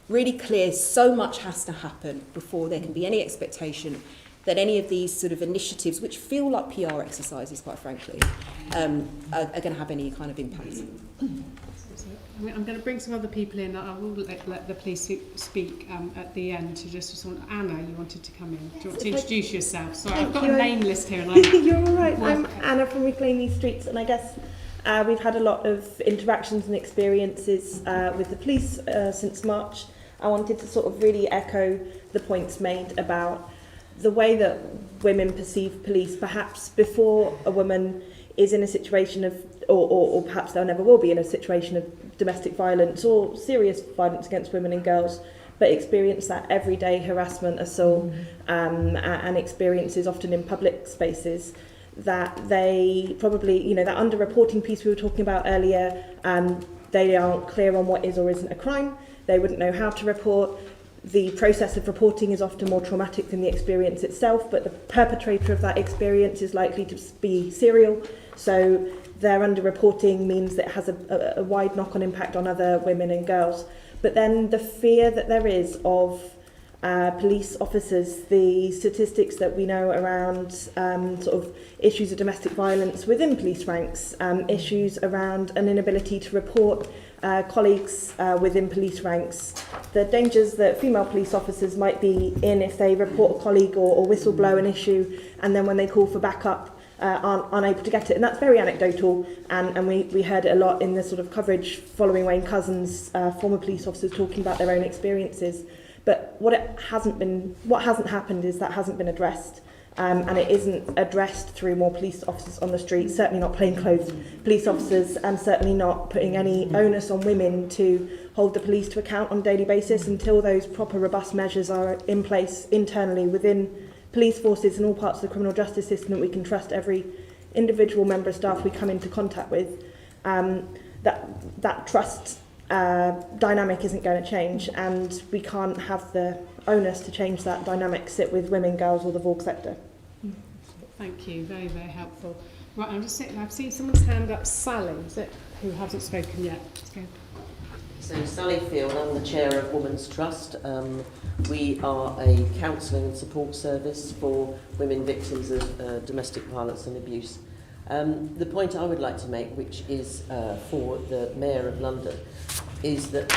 Speaker 9: really clear. So much has to happen before there can be any expectation that any of these sort of initiatives, which feel like PR exercises, quite frankly, are going to have any kind of impact.
Speaker 15: I'm going to bring some other people in. I will let the police speak at the end to just respond. Anna, you wanted to come in. Do you want to introduce yourself? Sorry, I've got a name list here. And
Speaker 18: You're all right. I'm Anna from Reclaim These Streets, and I guess we've had a lot of interactions and experiences with the police since March. I wanted to sort of really echo the points made about the way that women perceive police, perhaps before a woman is in a situation of, or perhaps they never will be in a situation of domestic violence or serious violence against women and girls, but experience that everyday harassment, assault, and experiences often in public spaces, that they probably, that under-reporting piece we were talking about earlier, they aren't clear on what is or isn't a crime, they wouldn't know how to report. The process of reporting is often more traumatic than the experience itself, but the perpetrator of that experience is likely to be serial, so their underreporting means that it has a wide knock-on impact on other women and girls. But then the fear that there is of police officers, the statistics that we know around sort of issues of domestic violence within police ranks, issues around an inability to report colleagues within police ranks, the dangers that female police officers might be in if they report a colleague or whistle-blow an issue, and then when they call for backup, aren't unable to get it. And that's very anecdotal, and we heard it a lot in the sort of coverage following Wayne Couzens, former police officers talking about their own experiences. But what hasn't happened is that hasn't been addressed, and it isn't addressed through more police officers on the street, certainly not plainclothes police officers, and certainly not putting any onus on women to hold the police to account on a daily basis until those proper robust measures are in place internally within police forces and all parts of the criminal justice system, that we can trust every individual member of staff we come into contact with. That trust dynamic isn't going to change, and we can't have the onus to change that dynamic sit with women, girls or the Vogue sector.
Speaker 15: Thank you, very, very helpful. Right, I'm just sitting, I've seen someone's hand up, Sally, is it, who hasn't spoken yet. Let's go.
Speaker 19: So Sally Field, I'm the chair of Women's Trust. We are a counselling and support service for women victims of domestic violence and abuse. The point I would like to make, which is for the Mayor of London, is that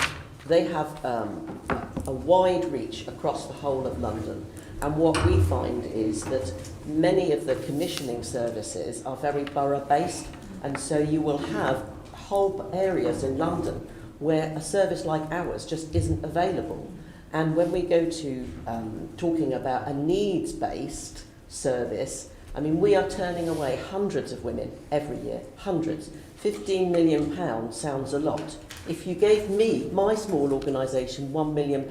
Speaker 19: they have a wide reach across the whole of London. And what we find is that many of the commissioning services are very borough-based, and so you will have whole areas in London where a service like ours just isn't available. And when we go to talking about a needs-based service, I mean, we are turning away hundreds of women every year, hundreds. £15 million sounds a lot. If you gave me, my small organisation, £1 million,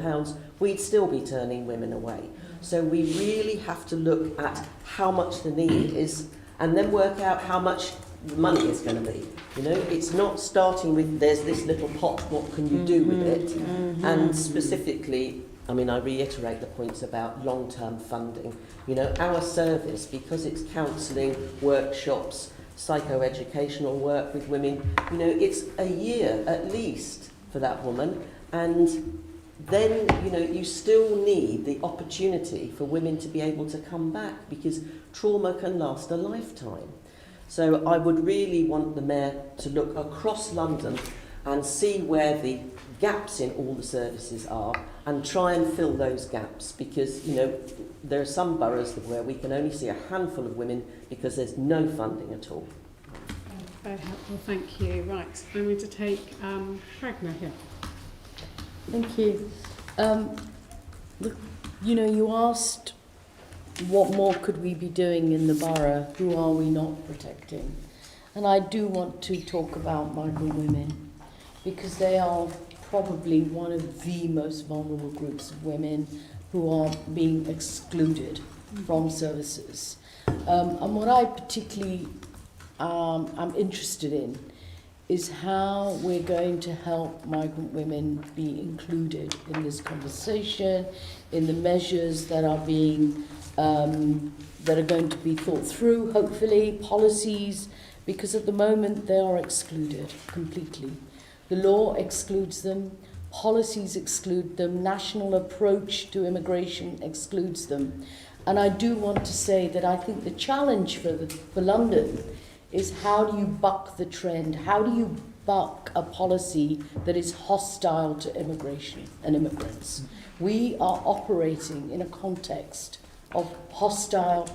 Speaker 19: we'd still be turning women away. So we really have to look at how much the need is and then work out how much the money is going to be. You know, it's not starting with there's this little pot, what can you do with it? And specifically, I mean, I reiterate the points about long-term funding. You know, our service, because it's counselling, workshops, psychoeducational work with women, you know, it's a year at least for that woman, and then, you know, you still need the opportunity for women to be able to come back, because trauma can last a lifetime. So I would really want the Mayor to look across London and see where the gaps in all the services are and try and fill those gaps, because, you know, there are some boroughs where we can only see a handful of women because there's no funding at all.
Speaker 15: Very helpful, thank you. Right, I'm going to take Ragnar here.
Speaker 10: Thank you. Look, you know, you asked what more could we be doing in the borough? Who are we not protecting? And I do want to talk about migrant women, because they are probably one of the most vulnerable groups of women who are being excluded from services. And what I particularly am interested in is how we're going to help migrant women be included in this conversation, in the measures that are being that are going to be thought through, hopefully, policies, because at the moment they are excluded completely. The law excludes them, policies exclude them, national approach to immigration excludes them. And I do want to say that I think the challenge for London is, how do you buck the trend? How do you buck a policy that is hostile to immigration and immigrants? We are operating in a context of hostile,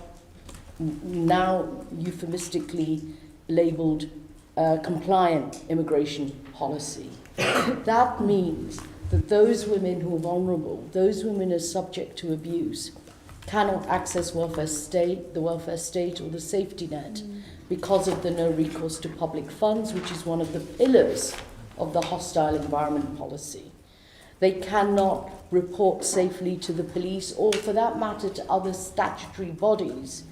Speaker 10: now euphemistically labelled compliant immigration policy. That means that those women who are vulnerable, those women who are subject to abuse, cannot access the welfare state or the safety net because of the no recourse to public funds, which is one of the pillars of the hostile environment policy. They cannot report safely to the police, or for that matter to other statutory bodies,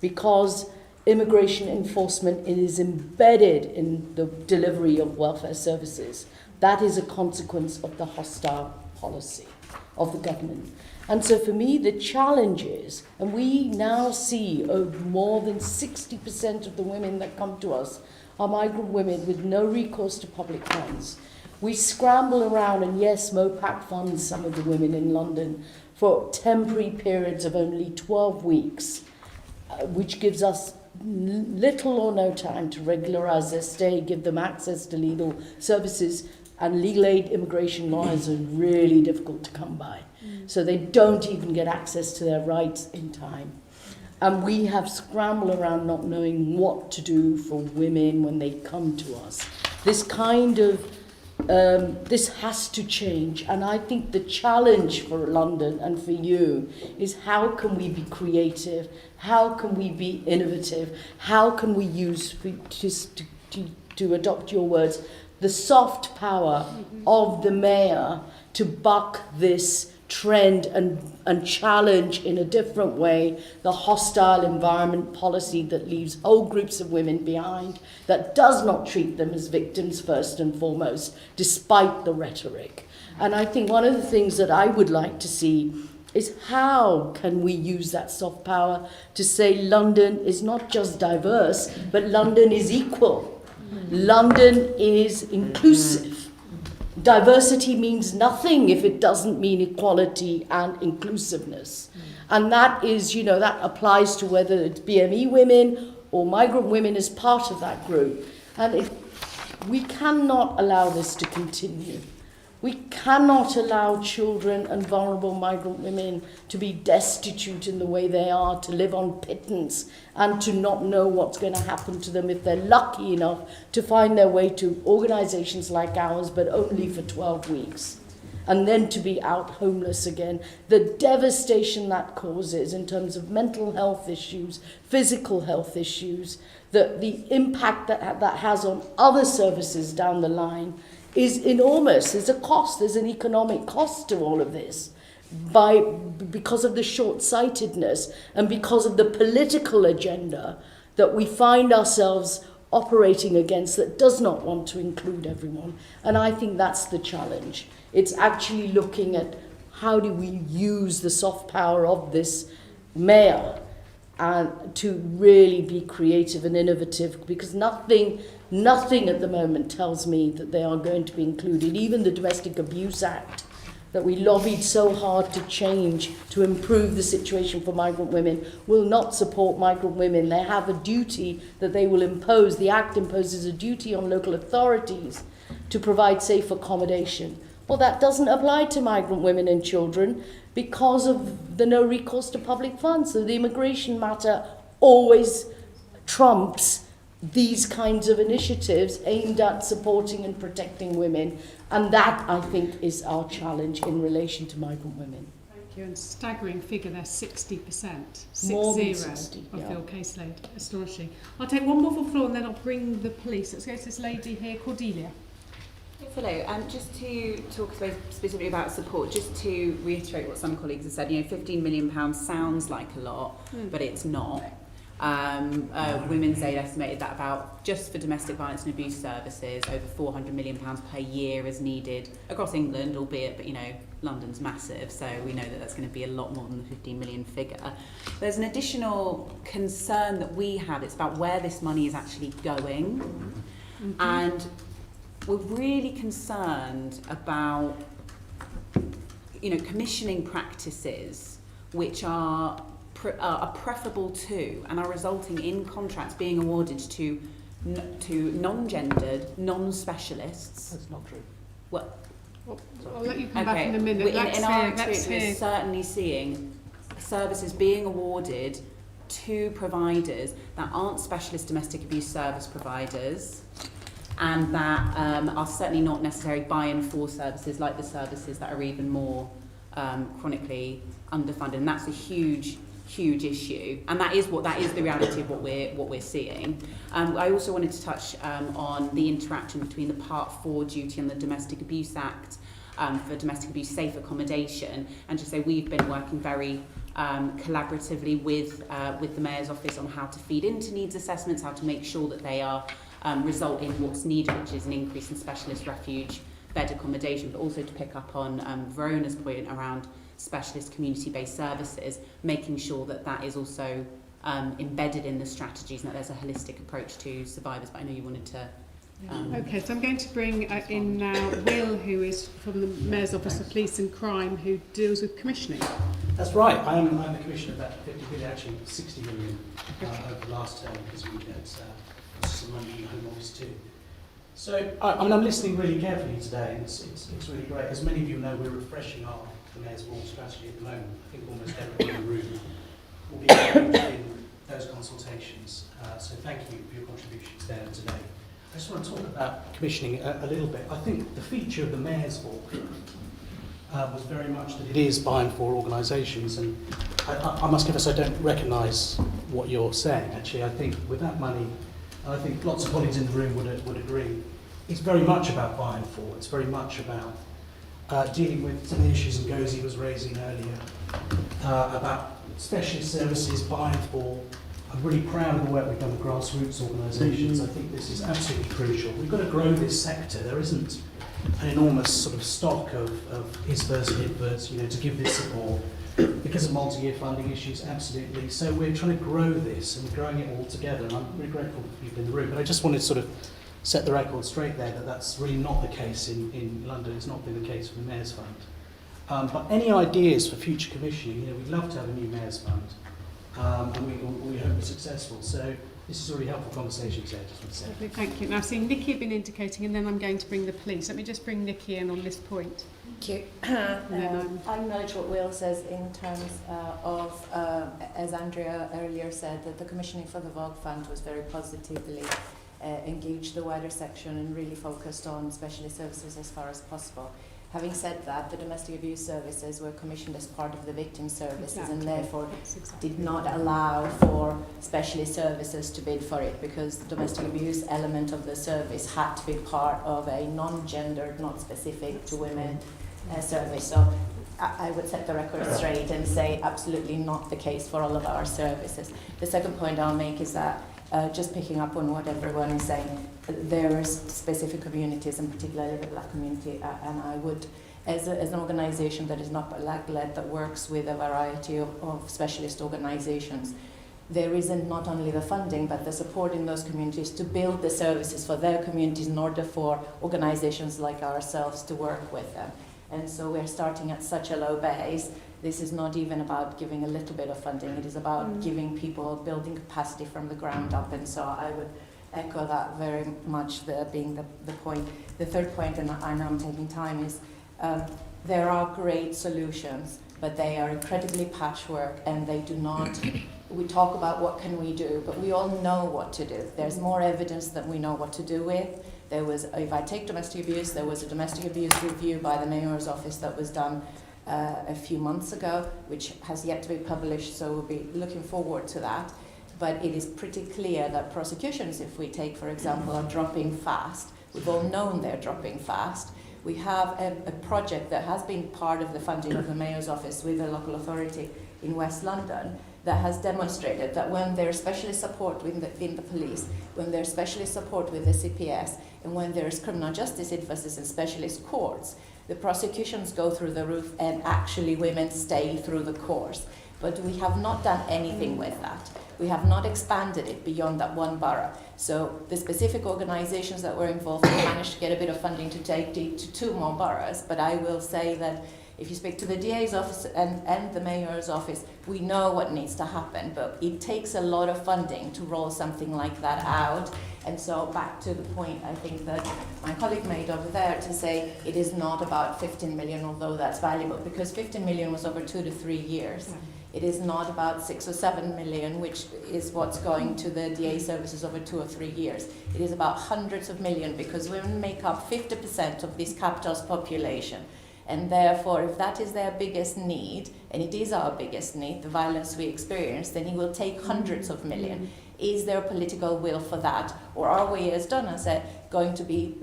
Speaker 10: because immigration enforcement is embedded in the delivery of welfare services. That is a consequence of the hostile policy of the government. And so for me, the challenge is, and we now see more than 60% of the women that come to us are migrant women with no recourse to public funds. We scramble around, and yes, MOPAC funds some of the women in London for temporary periods of only 12 weeks, which gives us little or no time to regularise their stay, give them access to legal services, and legal aid immigration lawyers are really difficult to come by. So they don't even get access to their rights in time. And we have scrambled around not knowing what to do for women when they come to us. This kind of this has to change, and I think the challenge for London and for you is, how can we be creative, how can we be innovative, how can we use, to adopt your words, the soft power of the mayor to buck this trend and challenge in a different way the hostile environment policy that leaves whole groups of women behind, that does not treat them as victims first and foremost, despite the rhetoric. And I think one of the things that I would like to see is, how can we use that soft power to say London is not just diverse, but London is equal. London is inclusive. diversity means nothing if it doesn't mean equality and inclusiveness. And that is, you know, that applies to whether it's BME women or migrant women as part of that group. And we cannot allow this to continue. We cannot allow children and vulnerable migrant women to be destitute in the way they are, to live on pittance and to not know what's going to happen to them if they're lucky enough to find their way to organisations like ours, but only for 12 weeks. And then to be out homeless again. The devastation that causes in terms of mental health issues, physical health issues, the impact that has on other services down the line is enormous. There's a cost, there's an economic cost to all of this because of the short-sightedness and because of the political agenda that we find ourselves operating against that does not want to include everyone. And I think that's the challenge. It's actually looking at how do we use the soft power of this mayor and to really be creative and innovative, because nothing at the moment tells me that they are going to be included. Even the Domestic Abuse Act that we lobbied so hard to change to improve the situation for migrant women will not support migrant women. They have a duty that they will impose. The Act imposes a duty on local authorities to provide safe accommodation. Well, that doesn't apply to migrant women and children because of the no recourse to public funds. So the immigration matter always trumps these kinds of initiatives aimed at supporting and protecting women. And that, I think, is our challenge in relation to migrant women.
Speaker 15: Thank you. And staggering figure there, 60%.
Speaker 10: More than
Speaker 15: 60
Speaker 10: 60,
Speaker 15: of
Speaker 10: yeah.
Speaker 15: your caseload. Astonishing. I'll take one more for the floor and then I'll bring the police. Let's go to this lady here, Cordelia.
Speaker 12: Yes, hello. Just to talk specifically about support, just to reiterate what some colleagues have said, £15 million sounds like a lot, but it's not. Women's Aid estimated that about, just for domestic violence and abuse services, over £400 million per year is needed across England, albeit, but London's massive, so we know that that's going to be a lot more than the 15 million figure. There's an additional concern that we have. It's about where this money is actually going. And we're really concerned about, commissioning practices which are preferable to and are resulting in contracts being awarded to non-gendered, non-specialists.
Speaker 10: That's not true.
Speaker 12: Well,
Speaker 15: I'll let you come back in a minute.
Speaker 12: In our experience, we're certainly seeing services being awarded to providers that aren't specialist domestic abuse service providers, and that are certainly not necessarily buy-in for services like the services that are even more chronically underfunded. And that's a huge issue, and that is the reality of what we're seeing. I also wanted to touch on the interaction between the Part 4 duty and the Domestic Abuse Act for domestic abuse safe accommodation, and just say we've been working very collaboratively with the Mayor's office on how to feed into needs assessments, how to make sure that they are result in what's needed, which is an increase in specialist refuge bed accommodation, but also to pick up on Verona's point around specialist community-based services, making sure that that is also embedded in the strategies and that there's a holistic approach to survivors. But I know you wanted to...
Speaker 15: Okay, so I'm going to bring in now Will, who is from the Mayor's Office of Police and Crime, who deals with commissioning.
Speaker 20: That's right. I'm the commissioner of that 50 million, actually 60 million over the last term, because we get some money from the Home Office too. So I'm listening really carefully today, and it's really great. As many of you know, we're refreshing the Mayor's Ball strategy at the moment. I think almost everyone in the room will be engaged in those consultations. So thank you for your contributions there today. I just want to talk about commissioning a little bit. I think the feature of the Mayor's Ball was very much that it is buying for organisations, and I must confess I don't recognise what you're saying. Actually, I think with that money, and I think lots of colleagues in the room would agree, it's very much about buying for. It's very much about dealing with some of the issues Ngozi was raising earlier, about specialist services, buying for. I'm really proud of the work we've done with grassroots organisations. I think this is absolutely crucial. We've got to grow this sector. There isn't an enormous sort of stock of ISVAs and IDVAs, to give this support. Because of multi-year funding issues, absolutely. So we're trying to grow this, and we're growing it all together. And I'm really grateful for people in the room. But I just wanted to sort of set the record straight there that that's really not the case in London. It's not been the case for the Mayor's Fund. But any ideas for future commissioning? We'd love to have a new Mayor's Fund, and we hope we're successful. So this is already helpful conversations there, just want to say.
Speaker 15: Lovely, thank you. Now, see, Nikki had been indicating, and then I'm going to bring the police. Let me just bring Nikki in on this point.
Speaker 7: Thank you. I acknowledge what Will says in terms of, as Andrea earlier said, that the commissioning for the Vogue Fund was very positively engaged the wider section and really focused on specialist services as far as possible. Having said that, the domestic abuse services were commissioned as part of the victim services and therefore did not allow for specialist services to bid for it, because the domestic abuse element of the service had to be part of a non-gendered, not specific to women service. So I would set the record straight and say absolutely not the case for all of our services. The second point I'll make is that just picking up on what everyone is saying, there are specific communities, and particularly the Black community, and I would, as an organisation that is not Black-led, that works with a variety of specialist organisations, there isn't not only the funding, but the support in those communities to build the services for their communities in order for organisations like ourselves to work with them. And so we're starting at such a low base. This is not even about giving a little bit of funding. It is about giving people, building capacity from the ground up. And so I would echo that very much, being the point. The third point, and I know I'm taking time, is there are great solutions, but they are incredibly patchwork, and they do not, we talk about what can we do, but we all know what to do. There's more evidence that we know what to do with. There was, if I take domestic abuse, there was a domestic abuse review by the Mayor's office that was done a few months ago, which has yet to be published, so we'll be looking forward to that. But it is pretty clear that prosecutions, if we take, for example, are dropping fast. We've all known they're dropping fast. We have a project that has been part of the funding of the Mayor's office with a local authority in West London that has demonstrated that when there's specialist support within the police, when there's specialist support with the CPS, and when there's criminal justice emphasis in specialist courts, the prosecutions go through the roof and actually women stay through the course. But we have not done anything with that. We have not expanded it beyond that one borough. So the specific organisations that were involved managed to get a bit of funding to take it to 2 more boroughs. But I will say that if you speak to the DA's office and the Mayor's office, we know what needs to happen, but it takes a lot of funding to roll something like that out. And so back to the point I think that my colleague made over there to say it is not about 15 million, although that's valuable, because 15 million was over 2 to 3 years. It is not about 6 or 7 million, which is what's going to the DA services over 2 or 3 years. It is about hundreds of millions, because women make up 50% of this capital's population. And therefore, if that is their biggest need, and it is our biggest need, the violence we experience, then it will take hundreds of millions. Is there political will for that? Or are we, as Donna said, going to be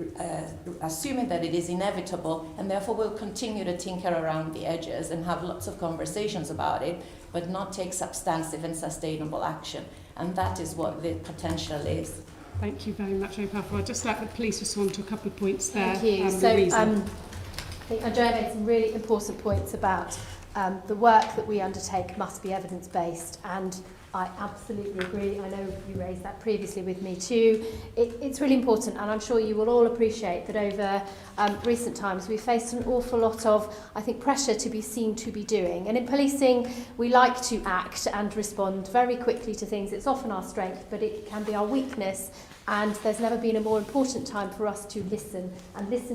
Speaker 7: assuming that it is inevitable, and therefore we'll continue to tinker around the edges and have lots of conversations about it, but not take substantive and sustainable action? And that is what the potential is.
Speaker 15: Thank you very much, very powerful. I'd just like the police to respond to a couple of points there.
Speaker 8: Thank you. I think Andrea made some really important points about the work that we undertake must be evidence-based, and I absolutely agree. I know you raised that previously with me too. It's really important, and I'm sure you will all appreciate that over recent times we've faced an awful lot of, I think, pressure to be seen to be doing. And in policing, we like to act and respond very quickly to things. It's often our strength, but it can be our weakness. And there's never been a more important time for us to listen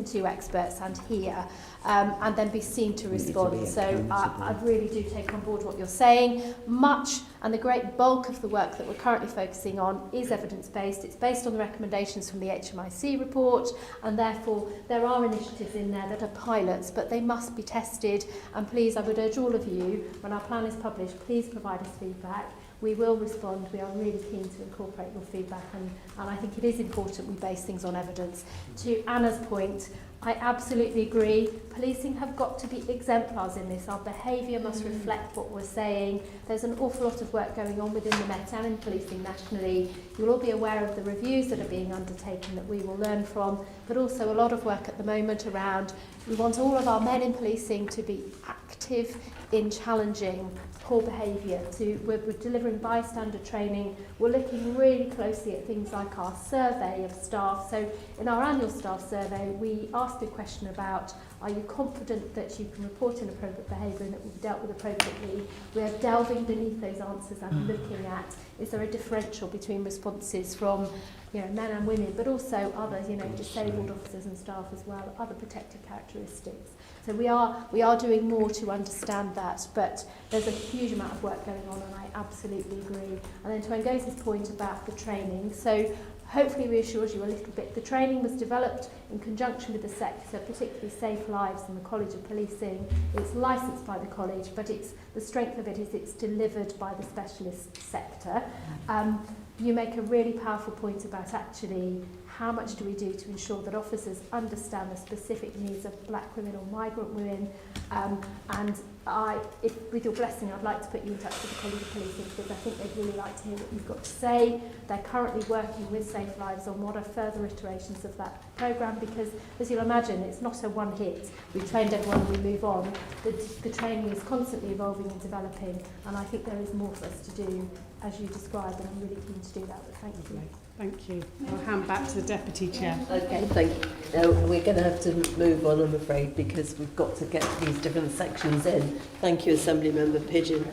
Speaker 8: to experts and hear, and then be seen to respond. So I really do take on board what you're saying. Much and the great bulk of the work that we're currently focusing on is evidence-based. It's based on the recommendations from the HMIC report, and therefore there are initiatives in there that are pilots, but they must be tested. And please, I would urge all of you, when our plan is published, please provide us feedback. We will respond. We are really keen to incorporate your feedback, and I think it is important we base things on evidence. To Anna's point, I absolutely agree. Policing have got to be exemplars in this. Our behaviour must reflect what we're saying. There's an awful lot of work going on within the Met and in policing nationally. You'll all be aware of the reviews that are being undertaken that we will learn from, but also a lot of work at the moment around, we want all of our men in policing to be active in challenging poor behaviour. We're delivering bystander training. We're looking really closely at things like our survey of staff. So in our annual staff survey, we asked a question about, are you confident that you can report inappropriate behaviour and it will be dealt with appropriately? We are delving beneath those answers and looking at, is there a differential between responses from men and women, but also others, disabled officers and staff as well, other protected characteristics. So we are doing more to understand that, but there's a huge amount of work going on, and I absolutely agree. And then to Ngosi's point about the training, so hopefully reassures you a little bit. The training was developed in conjunction with the sector, particularly Safe Lives and the College of Policing. It's licensed by the college, but the strength of it is it's delivered by the specialist sector. You make a really powerful point about actually how much do we do to ensure that officers understand the specific needs of black women or migrant women. And with your blessing, I'd like to put you in touch with the College of Policing, because I think they'd really like to hear what you've got to say. They're currently working with Safe Lives on what are further iterations of that programme, because as you'll imagine, it's not a one hit. We've trained everyone and we move on. The training is constantly evolving and developing, and I think there is more for us to do as you described, and I'm really keen to do that, but thank you.
Speaker 15: Thank you. I'll hand back to the Deputy Chair.
Speaker 1: Okay, thank you. Now, we're going to have to move on, I'm afraid, because we've got to get these different sections in. Thank you, Assembly Member Pigeon.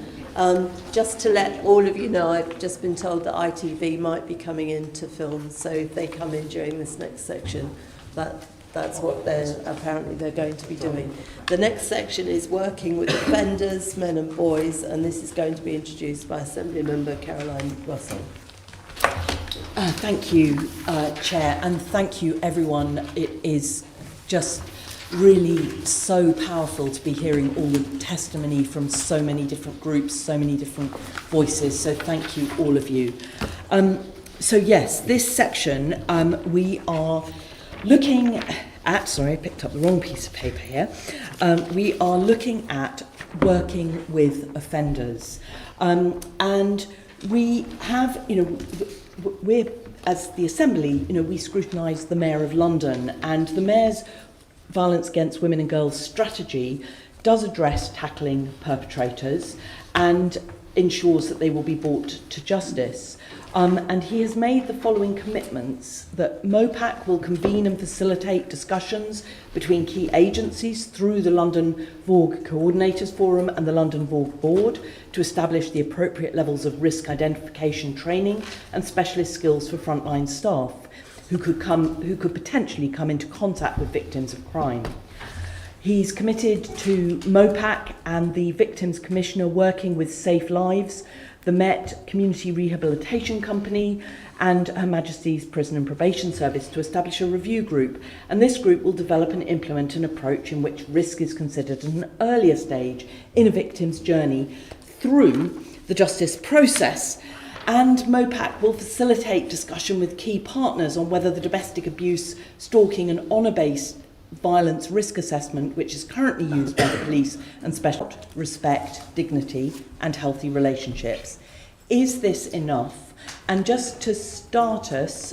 Speaker 1: Just to let all of you know, I've just been told that ITV might be coming in to film, so if they come in during this next section, that's what they're going to be doing. The next section is working with offenders, men and boys, and this is going to be introduced by Assembly Member Caroline Russell.
Speaker 21: Thank you, Chair, and thank you, everyone. It is just really so powerful to be hearing all the testimony from so many different groups, so many different voices, so thank you, all of you. So yes, this section we are looking at, sorry, I picked up the wrong piece of paper here. We are looking at working with offenders. And we have, we're, as the Assembly, we scrutinise the Mayor of London, and the Mayor's Violence Against Women and Girls strategy does address tackling perpetrators and ensures that they will be brought to justice. And he has made the following commitments: that MOPAC will convene and facilitate discussions between key agencies through the London VORG Coordinators Forum and the London VORG Board to establish the appropriate levels of risk identification training and specialist skills for frontline staff who could potentially come into contact with victims of crime. He's committed to MOPAC and the Victims Commissioner working with Safe Lives, the Met Community Rehabilitation Company and Her Majesty's Prison and Probation Service to establish a review group, and this group will develop and implement an approach in which risk is considered at an earlier stage in a victim's journey through the justice process. And MOPAC will facilitate discussion with key partners on whether the domestic abuse, stalking and honour-based violence risk assessment, which is currently used by the police and special respect, dignity and healthy relationships. Is this enough? And just to start us,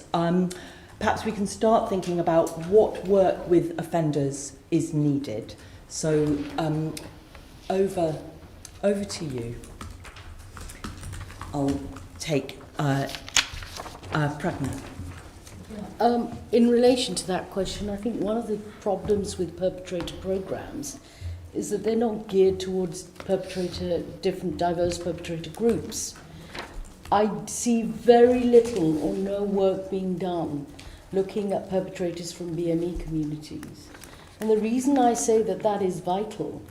Speaker 21: perhaps we can start thinking about what work with offenders is needed. So over to you. I'll take Pragna.
Speaker 10: In relation to that question, I think one of the problems with perpetrator programs is that they're not geared towards different diverse perpetrator groups. I see very little or no work being done looking at perpetrators from BME communities. And the reason I say that that is vital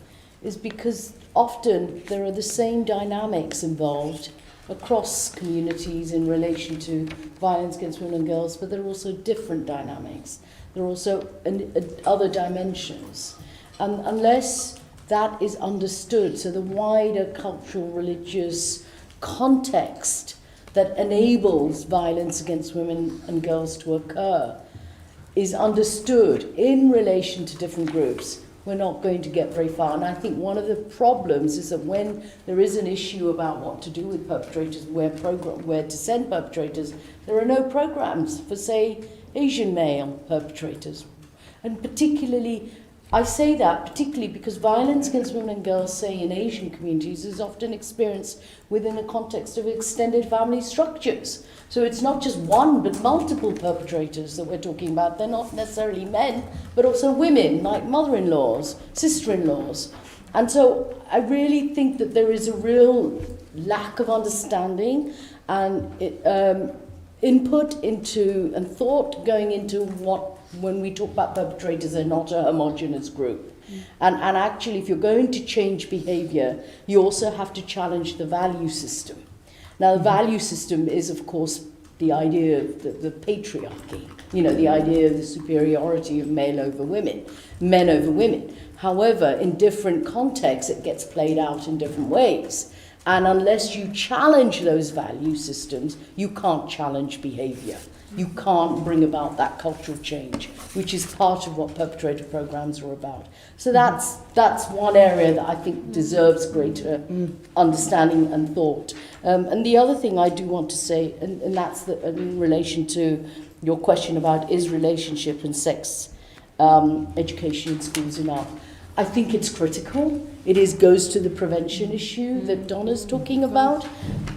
Speaker 10: is because often there are the same dynamics involved across communities in relation to violence against women and girls, but there are also different dynamics. There are also other dimensions. And unless that is understood, so the wider cultural, religious context that enables violence against women and girls to occur is understood in relation to different groups, we're not going to get very far. And I think one of the problems is that when there is an issue about what to do with perpetrators, where to send perpetrators, there are no programs for, say, Asian male perpetrators. And particularly, I say that particularly because violence against women and girls, say, in Asian communities is often experienced within the context of extended family structures. So it's not just one, but multiple perpetrators that we're talking about. They're not necessarily men, but also women, like mother-in-laws, sister-in-laws. And so I really think that there is a real lack of understanding and input into and thought going into what, when we talk about perpetrators, they're not a homogenous group. And actually, if you're going to change behaviour, you also have to challenge the value system. Now, the value system is, of course, the idea of the patriarchy, the idea of the superiority of men over women. However, in different contexts, it gets played out in different ways. And unless you challenge those value systems, you can't challenge behaviour. You can't bring about that cultural change, which is part of what perpetrator programs are about. So that's one area that I think deserves greater understanding and thought. And the other thing I do want to say, and that's in relation to your question about is relationship and sex education in schools enough. I think it's critical. It goes to the prevention issue that Donna's talking about.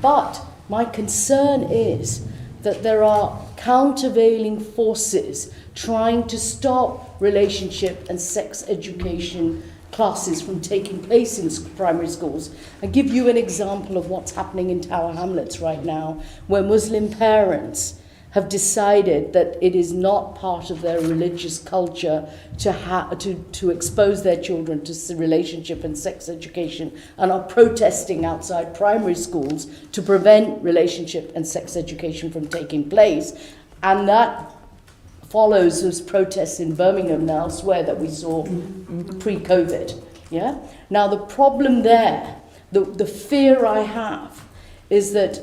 Speaker 10: But my concern is that there are countervailing forces trying to stop relationship and sex education classes from taking place in primary schools. I give you an example of what's happening in Tower Hamlets right now, where Muslim parents have decided that it is not part of their religious culture to expose their children to relationship and sex education, and are protesting outside primary schools to prevent relationship and sex education from taking place. And that follows those protests in Birmingham and elsewhere that we saw pre-COVID. Yeah? Now, the problem there, the fear I have, is that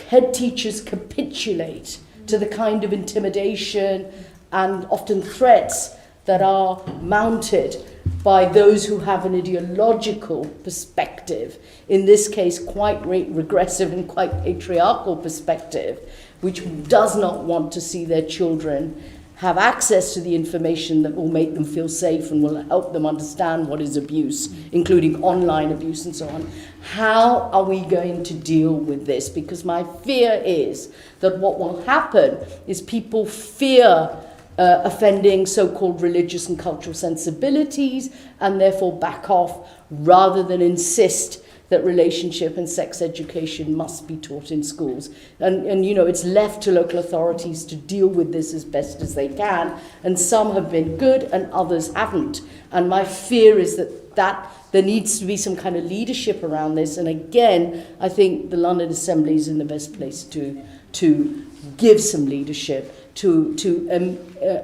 Speaker 10: head teachers capitulate to the kind of intimidation and often threats that are mounted by those who have an ideological perspective, in this case quite regressive and quite patriarchal perspective, which does not want to see their children have access to the information that will make them feel safe and will help them understand what is abuse, including online abuse and so on. How are we going to deal with this? Because my fear is that what will happen is people fear offending so-called religious and cultural sensibilities and therefore back off rather than insist that relationship and sex education must be taught in schools. And it's left to local authorities to deal with this as best as they can. And some have been good and others haven't. And my fear is that there needs to be some kind of leadership around this. And again, I think the London Assembly is in the best place to give some leadership, to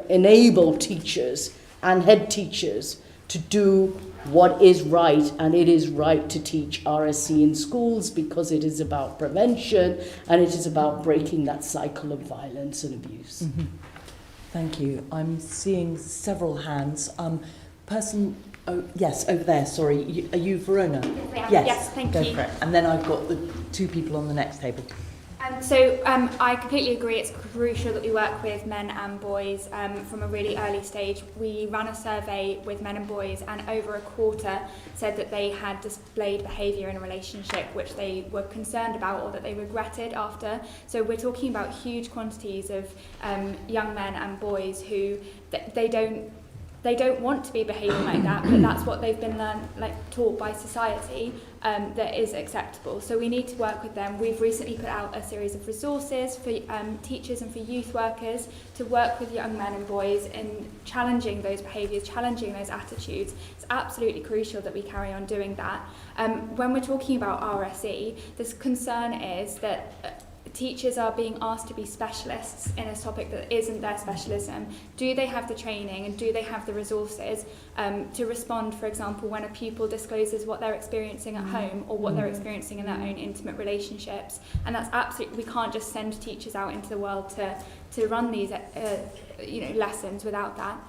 Speaker 10: enable teachers and head teachers to do what is right, and it is right to teach RSC in schools because it is about prevention and it is about breaking that cycle of violence and abuse.
Speaker 21: Mm-hmm. Thank you. I'm seeing several hands. Yes, over there, sorry. Are you Verona?
Speaker 17: Yes, thank you.
Speaker 21: Go for it. And then I've got the two people on the next table.
Speaker 17: I completely agree. It's crucial that we work with men and boys from a really early stage. We ran a survey with men and boys, and over a quarter said that they had displayed behaviour in a relationship which they were concerned about or that they regretted after. So we're talking about huge quantities of young men and boys who they don't want to be behaving like that, but that's what they've been taught by society that is acceptable. So we need to work with them. We've recently put out a series of resources for teachers and for youth workers to work with young men and boys in challenging those behaviours, challenging those attitudes. It's absolutely crucial that we carry on doing that. When we're talking about RSE, this concern is that teachers are being asked to be specialists in a topic that isn't their specialism, do they have the training and do they have the resources to respond, for example, when a pupil discloses what they're experiencing at home or what they're experiencing in their own intimate relationships? And that's absolutely, we can't just send teachers out into the world to run these lessons without that.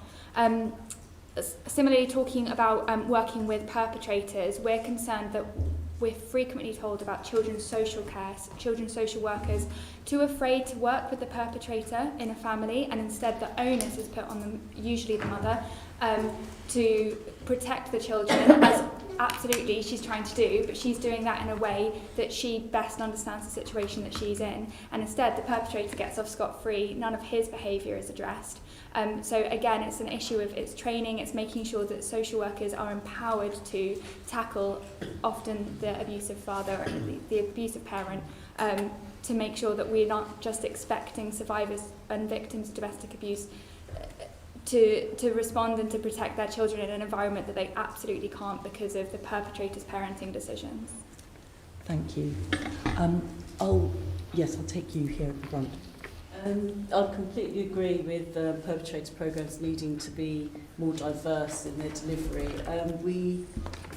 Speaker 17: Similarly, talking about working with perpetrators, we're concerned that we're frequently told about children's social care, children's social workers too afraid to work with the perpetrator in a family, and instead the onus is put on them, usually the mother, to protect the children, as absolutely she's trying to do, but she's doing that in a way that she best understands the situation that she's in, and instead the perpetrator gets off scot-free, none of his behaviour is addressed. So again, it's an issue of its training, it's making sure that social workers are empowered to tackle often the abusive father or the abusive parent, to make sure that we're not just expecting survivors and victims of domestic abuse to respond and to protect their children in an environment that they absolutely can't because of the perpetrator's parenting decisions.
Speaker 21: Thank you. I'll take you here at the front.
Speaker 6: I completely agree with perpetrator programmes needing to be more diverse in their delivery.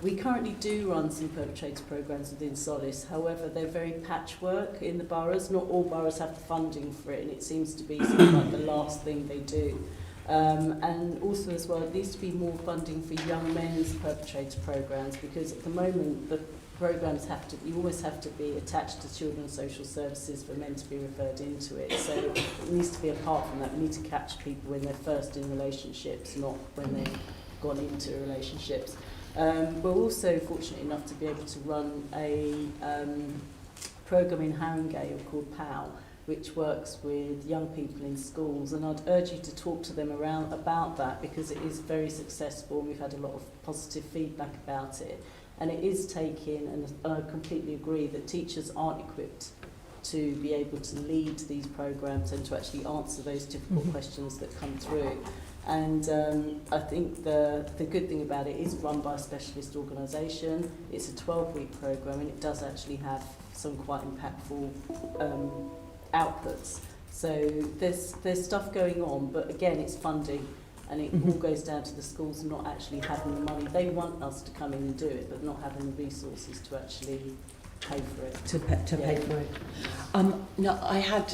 Speaker 6: We currently do run some perpetrator programmes within Solace, however they're very patchwork in the boroughs. Not all boroughs have the funding for it, and it seems to be sort of like the last thing they do. And also as well, it needs to be more funding for young men's perpetrator programmes, because at the moment the programmes you always have to be attached to children's social services for men to be referred into it. So it needs to be apart from that. We need to catch people when they're first in relationships, not when they've gone into relationships. We're also fortunate enough to be able to run a programme in Haringey called POW, which works with young people in schools, and I'd urge you to talk to them about that, because it is very successful. We've had a lot of positive feedback about it. And it is taking, and I completely agree, that teachers aren't equipped to be able to lead these programmes and to actually answer those difficult questions that come through. And I think the good thing about it is run by a specialist organisation. It's a 12-week programme, and it does actually have some quite impactful outputs. So there's stuff going on, but again, it's funding. And it all goes down to the schools not actually having the money. They want us to come in and do it, but not having the resources to actually pay for it.
Speaker 21: To pay for it. No, I had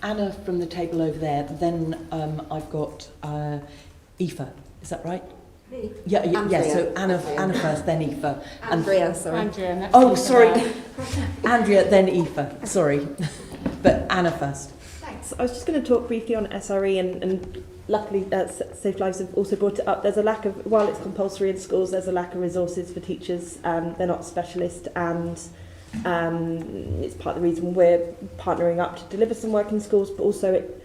Speaker 21: Anna from the table over there. Then I've got Aoife. Is that right?
Speaker 4: Me?
Speaker 21: Yeah. So Anna first, then Aoife.
Speaker 4: Andrea, sorry.
Speaker 15: Andrea,
Speaker 21: oh, sorry. Andrea, then Aoife. Sorry, but Anna first.
Speaker 18: Thanks. I was just going to talk briefly on SRE and luckily, Safe Lives have also brought it up. There's a lack of, while it's compulsory in schools, there's a lack of resources for teachers. They're not specialist, and it's part of the reason we're partnering up to deliver some work in schools, but also it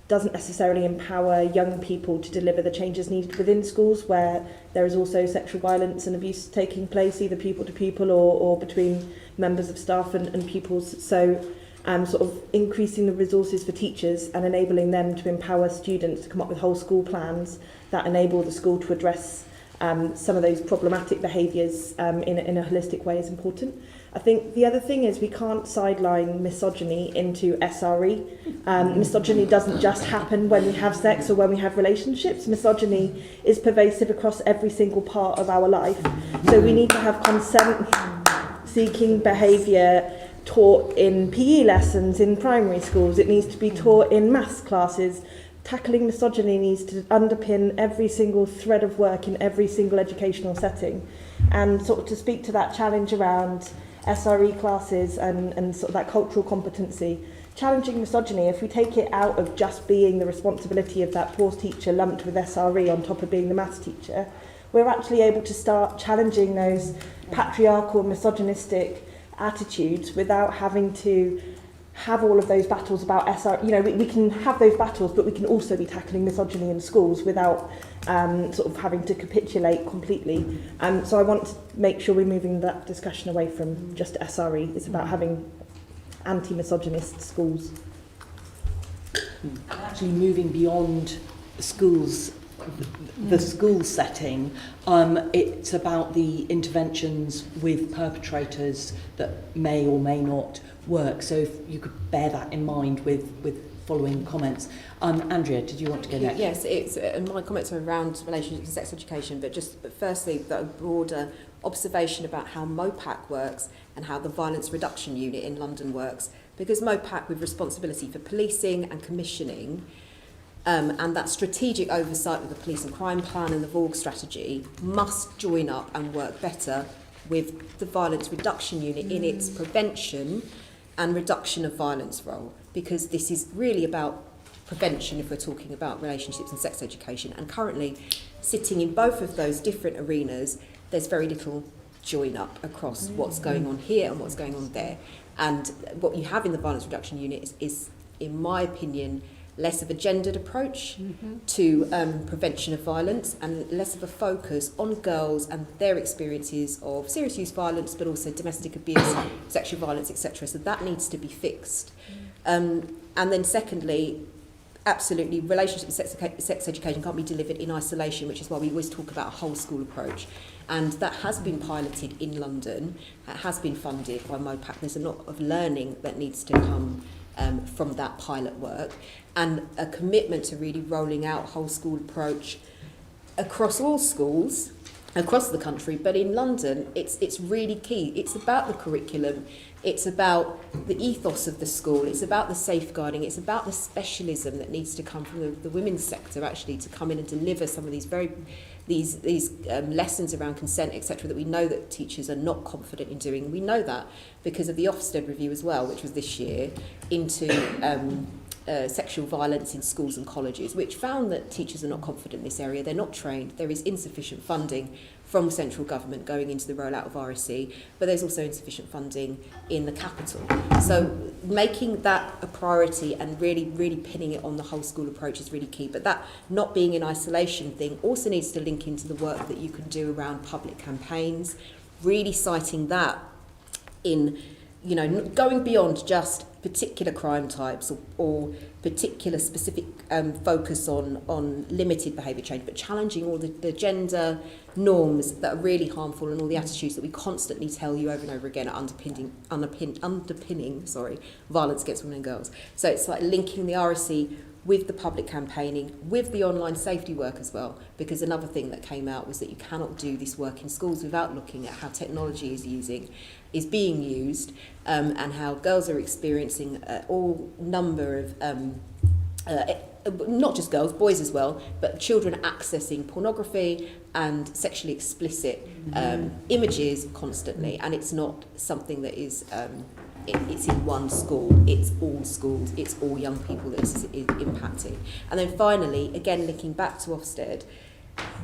Speaker 18: doesn't necessarily empower young people to deliver the changes needed within schools, where there is also sexual violence and abuse taking place, either pupil to pupil or between members of staff and pupils. So sort of increasing the resources for teachers and enabling them to empower students to come up with whole school plans that enable the school to address some of those problematic behaviours in a holistic way is important. I think the other thing is we can't sideline misogyny into SRE. Misogyny doesn't just happen when we have sex or when we have relationships. Misogyny is pervasive across every single part of our life. So we need to have consent-seeking behaviour taught in PE lessons in primary schools. It needs to be taught in maths classes. Tackling misogyny needs to underpin every single thread of work in every single educational setting. And sort of to speak to that challenge around SRE classes and sort of that cultural competency, challenging misogyny, if we take it out of just being the responsibility of that poor teacher lumped with SRE on top of being the maths teacher, we're actually able to start challenging those patriarchal, misogynistic attitudes without having to have all of those battles about SR. You know, we can have those battles, but we can also be tackling misogyny in schools without sort of having to capitulate completely. So I want to make sure we're moving that discussion away from just SRE. It's about having anti-misogynist schools.
Speaker 21: And actually moving beyond schools the school setting. It's about the interventions with perpetrators that may or may not work. So if you could bear that in mind with following comments. Andrea, did you want to go next?
Speaker 9: Yes, it's my comments are around relationships and sex education, but just firstly, the broader observation about how MOPAC works and how the Violence Reduction Unit in London works. Because MOPAC, with responsibility for policing and commissioning, and that strategic oversight of the police and crime plan and the VORG strategy, must join up and work better with the Violence Reduction Unit in its prevention and reduction of violence role, because this is really about prevention if we're talking about relationships and sex education. And currently, sitting in both of those different arenas, there's very little join up across what's going on here and what's going on there. And what you have in the Violence Reduction Unit is in my opinion, less of a gendered approach to prevention of violence and less of a focus on girls and their experiences of serious youth violence, but also domestic abuse, sexual violence, etc. So that needs to be fixed. And then secondly, absolutely, relationships and sex education can't be delivered in isolation, which is why we always talk about a whole school approach. And that has been piloted in London, it has been funded by MOPAC. There's a lot of learning that needs to come from that pilot work, and a commitment to really rolling out whole school approach across all schools across the country. But in London, it's really key. It's about the curriculum, it's about the ethos of the school, it's about the safeguarding, it's about the specialism that needs to come from the women's sector actually to come in and deliver some of these lessons around consent, etc., that we know that teachers are not confident in doing. We know that because of the Ofsted review as well, which was this year, into sexual violence in schools and colleges, which found that teachers are not confident in this area, they're not trained, there is insufficient funding from central government going into the rollout of RSE, but there's also insufficient funding in the capital. So making that a priority and really, really pinning it on the whole school approach is really key. But that not being an isolation thing also needs to link into the work that you can do around public campaigns, really citing that in, you know, going beyond just particular crime types or particular specific focus on limited behaviour change, but challenging all the gender norms that are really harmful and all the attitudes that we constantly tell you over and over again are underpinning violence against women and girls. So it's like linking the RSE with the public campaigning, with the online safety work as well, because another thing that came out was that you cannot do this work in schools without looking at how technology is being used, and how girls are experiencing all number of not just girls, boys as well, but children accessing pornography and sexually explicit images constantly, and it's not something that is it's in one school, it's all schools, it's all young people that this is impacting. And then finally, again linking back to Ofsted,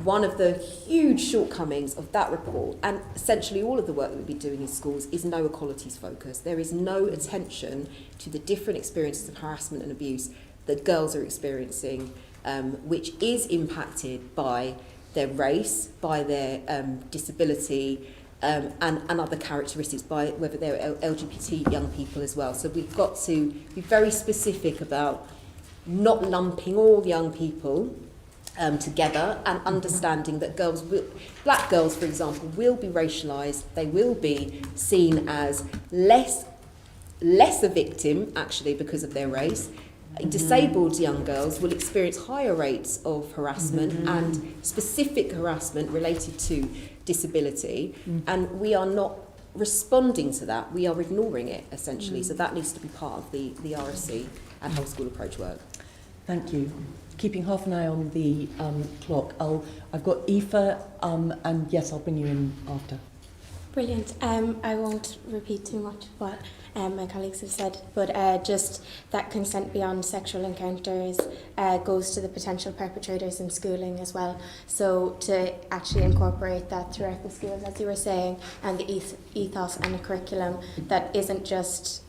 Speaker 9: one of the huge shortcomings of that report, and essentially all of the work that we've been doing in schools, is no equalities focus. There is no attention to the different experiences of harassment and abuse that girls are experiencing, which is impacted by their race, by their disability, and other characteristics, by whether they're LGBT young people as well. So we've got to be very specific about not lumping all young people together, and understanding that black girls, for example, will be racialised, they will be seen as less a victim, actually, because of their race. Disabled young girls will experience higher rates of harassment and specific harassment related to disability, and we are not responding to that, we are ignoring it, essentially. So that needs to be part of the RSE and whole school approach work.
Speaker 21: Thank you. Keeping half an eye on the clock, I've got Aoife, and yes, I'll bring you in after.
Speaker 11: Brilliant. I won't repeat too much what my colleagues have said, but just that consent beyond sexual encounters goes to the potential perpetrators in schooling as well. So to actually incorporate that throughout the schools, as you were saying, and the ethos and the curriculum that isn't just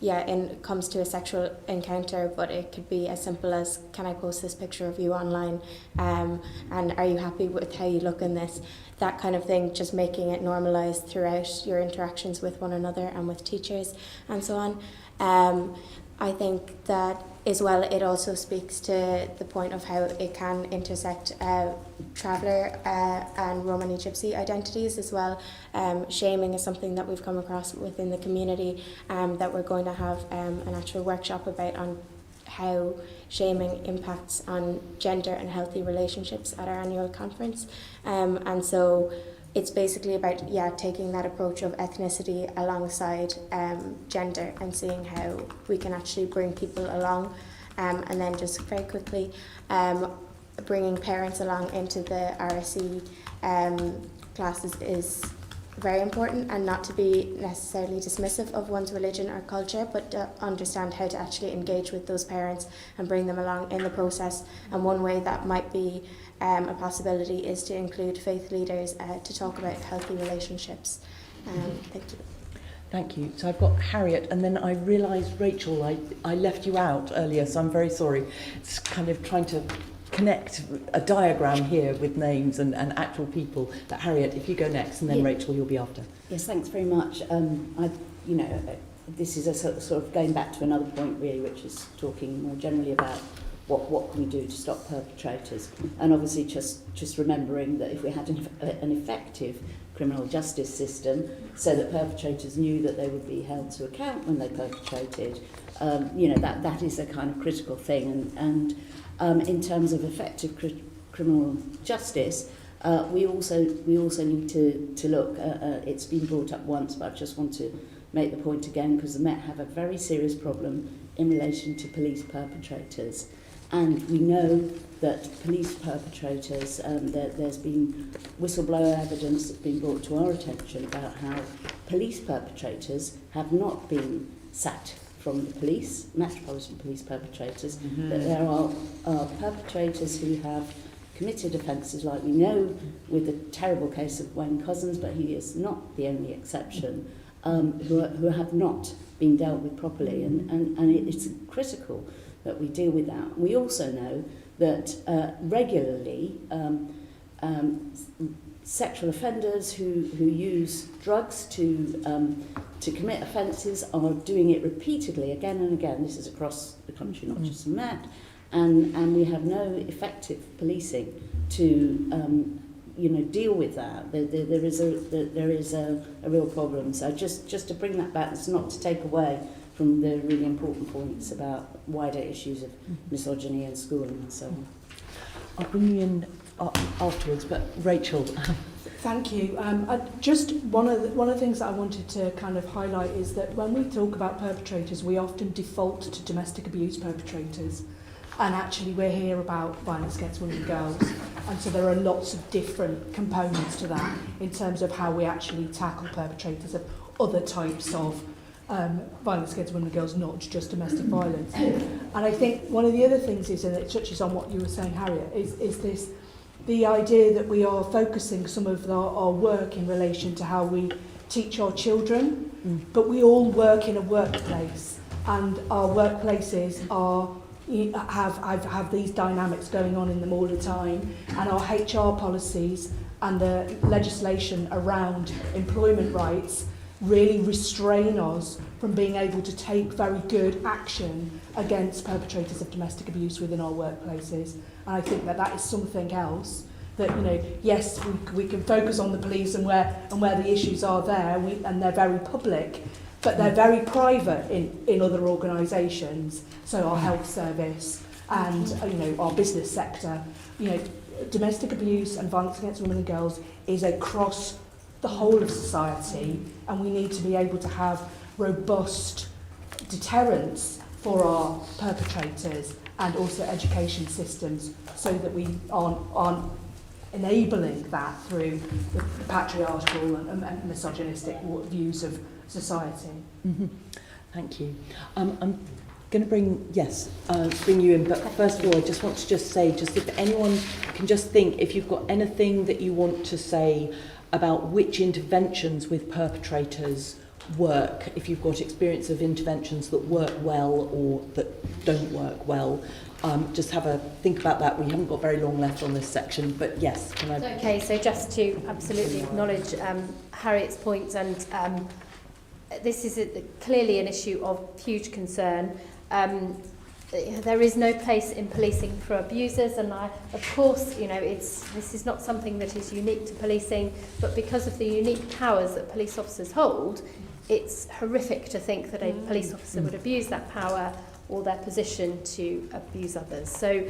Speaker 11: it comes to a sexual encounter, but it could be as simple as, can I post this picture of you online, and are you happy with how you look in this? That kind of thing, just making it normalised throughout your interactions with one another and with teachers and so on. I think that as well, it also speaks to the point of how it can intersect traveller and Romani Gypsy identities as well. Shaming is something that we've come across within the community that we're going to have an actual workshop about on how shaming impacts on gender and healthy relationships at our annual conference. And so it's basically about, taking that approach of ethnicity alongside gender and seeing how we can actually bring people along. And then just very quickly, bringing parents along into the RSE classes is very important, and not to be necessarily dismissive of one's religion or culture, but to understand how to actually engage with those parents and bring them along in the process. And one way that might be a possibility is to include faith leaders to talk about healthy relationships. Thank you.
Speaker 21: Thank you. So I've got Harriet, and then I realised, Rachel, I left you out earlier, so I'm very sorry. It's kind of trying to connect a diagram here with names and actual people. But Harriet, if you go next, and then Rachel, you'll be after.
Speaker 13: Yes, thanks very much. This is a sort of going back to another point really, which is talking more generally about what can we do to stop perpetrators, and obviously just remembering that if we had an effective criminal justice system so that perpetrators knew that they would be held to account when they perpetrated, that is a kind of critical thing. And in terms of effective criminal justice, we also need to look. It's been brought up once, but I just want to make the point again, because the Met have a very serious problem in relation to police perpetrators. And we know that police perpetrators, there's been whistleblower evidence that's been brought to our attention about how police perpetrators have not been sacked from the police, Metropolitan Police perpetrators, that there are perpetrators who have committed offences, like we know with the terrible case of Wayne Couzens, but he is not the only exception, who have not been dealt with properly, and it's critical that we deal with that. We also know that regularly sexual offenders who use drugs to commit offences are doing it repeatedly again and again. This is across the country, not just in Met, and we have no effective policing to deal with that. There is a real problem. So just to bring that back, it's not to take away from the really important points about wider issues of misogyny in schooling and so on.
Speaker 21: I'll bring you in afterwards, but Rachel.
Speaker 4: Thank you. Just one of the things that I wanted to kind of highlight is that when we talk about perpetrators, we often default to domestic abuse perpetrators. And actually we're here about violence against women and girls. And so there are lots of different components to that in terms of how we actually tackle perpetrators of other types of violence against women and girls, not just domestic violence. And I think one of the other things is, and it touches on what you were saying, Harriet, is the idea that we are focusing some of our work in relation to how we teach our children, but we all work in a workplace, and our workplaces have these dynamics going on in them all the time, and our HR policies and the legislation around employment rights really restrain us from being able to take very good action against perpetrators of domestic abuse within our workplaces. And I think that is something else that, yes, we can focus on the police and where the issues are there, and they're very public, but they're very private in other organisations. So our health service and our business sector, domestic abuse and violence against women and girls is across the whole of society, and we need to be able to have robust deterrents for our perpetrators and also education systems so that we aren't enabling that through the patriarchal and misogynistic views of society.
Speaker 21: Mm-hmm. Thank you. I'm going to bring you in, but first of all, I just want to say, if anyone can just think, if you've got anything that you want to say about which interventions with perpetrators work, if you've got experience of interventions that work well or that don't work well, just have a think about that. We haven't got very long left on this section, but yes. Can I...
Speaker 8: Okay, so just to absolutely acknowledge Harriet's points, and this is clearly an issue of huge concern. there is no place in policing for abusers, and of course, this is not something that is unique to policing, but because of the unique powers that police officers hold, it's horrific to think that a police officer would abuse that power or their position to abuse others. So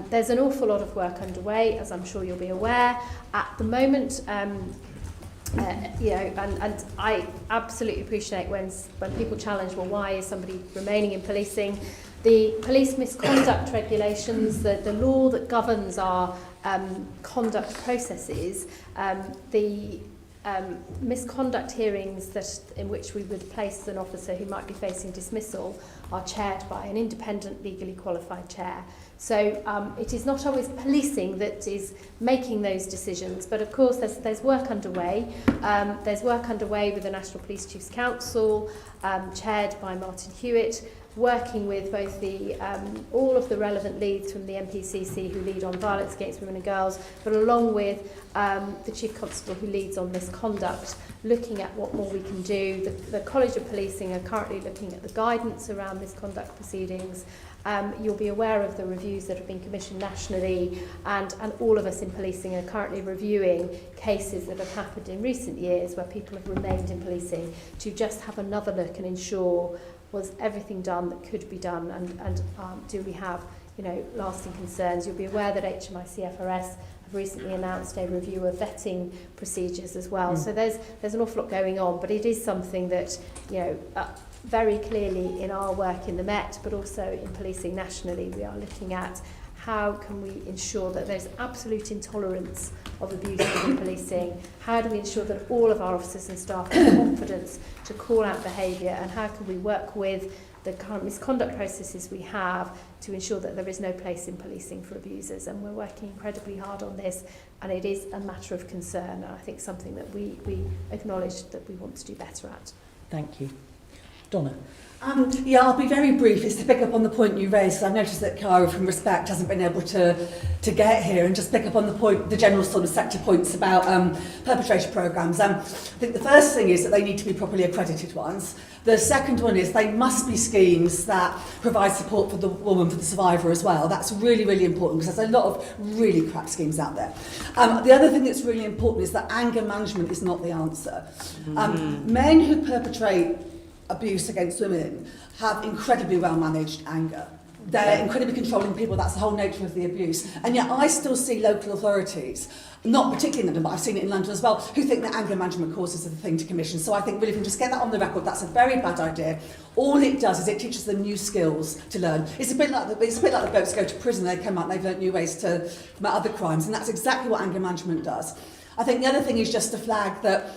Speaker 8: there's an awful lot of work underway, as I'm sure you'll be aware. At the moment, and I absolutely appreciate when people challenge, well, why is somebody remaining in policing? The police misconduct regulations, the law that governs our conduct processes, the misconduct hearings in which we would place an officer who might be facing dismissal are chaired by an independent, legally qualified chair. So it is not always policing that is making those decisions, but of course there's work underway. There's work underway with the National Police Chiefs Council, chaired by Martin Hewitt, working with both all of the relevant leads from the MPCC who lead on violence against women and girls, but along with the Chief Constable who leads on misconduct, looking at what more we can do. The College of Policing are currently looking at the guidance around misconduct proceedings. You'll be aware of the reviews that have been commissioned nationally, and all of us in policing are currently reviewing cases that have happened in recent years where people have remained in policing to just have another look and ensure, was everything done that could be done, and do we have lasting concerns. You'll be aware that HMICFRS have recently announced a review of vetting procedures as well. So there's an awful lot going on, but it is something that very clearly in our work in the Met, but also in policing nationally, we are looking at how can we ensure that there's absolute intolerance of abuse within policing? How do we ensure that all of our officers and staff have confidence to call out behaviour? And how can we work with the current misconduct processes we have to ensure that there is no place in policing for abusers? And we're working incredibly hard on this, and it is a matter of concern, and I think something that we acknowledge that we want to do better at.
Speaker 21: Thank you. Donna.
Speaker 16: I'll be very brief. It's to pick up on the point you raised. I've noticed that Cara from Respect hasn't been able to get here, and just pick up on the point, the general sort of sector points about perpetrator programmes. I think the first thing is that they need to be properly accredited ones. The second one is they must be schemes that provide support for the woman, for the survivor as well. That's really, really important, because there's a lot of really crap schemes out there. The other thing that's really important is that anger management is not the answer. Men who perpetrate abuse against women have incredibly well managed anger. They're incredibly controlling people. That's the whole nature of the abuse. And yet I still see local authorities, not particularly in London, but I've seen it in London as well, who think that anger management courses are the thing to commission. So I think really, if we can just get that on the record, that's a very bad idea. All it does is it teaches them new skills to learn. It's a bit like the folks go to prison, they come out and they've learned new ways to commit other crimes, and that's exactly what anger management does. I think the other thing is just to flag that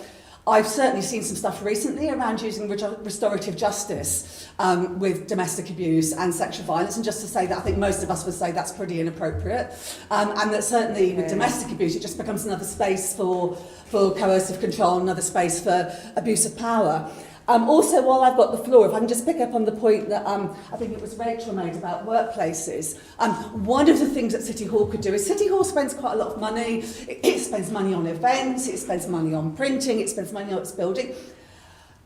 Speaker 16: I've certainly seen some stuff recently around using restorative justice with domestic abuse and sexual violence, and just to say that I think most of us would say that's pretty inappropriate, and that certainly with domestic abuse it just becomes another space for coercive control, another space for abuse of power. Also, while I've got the floor, if I can just pick up on the point that I think it was Rachel made about workplaces. One of the things that City Hall could do is City Hall spends quite a lot of money. It spends money on events, it spends money on printing, it spends money on its building.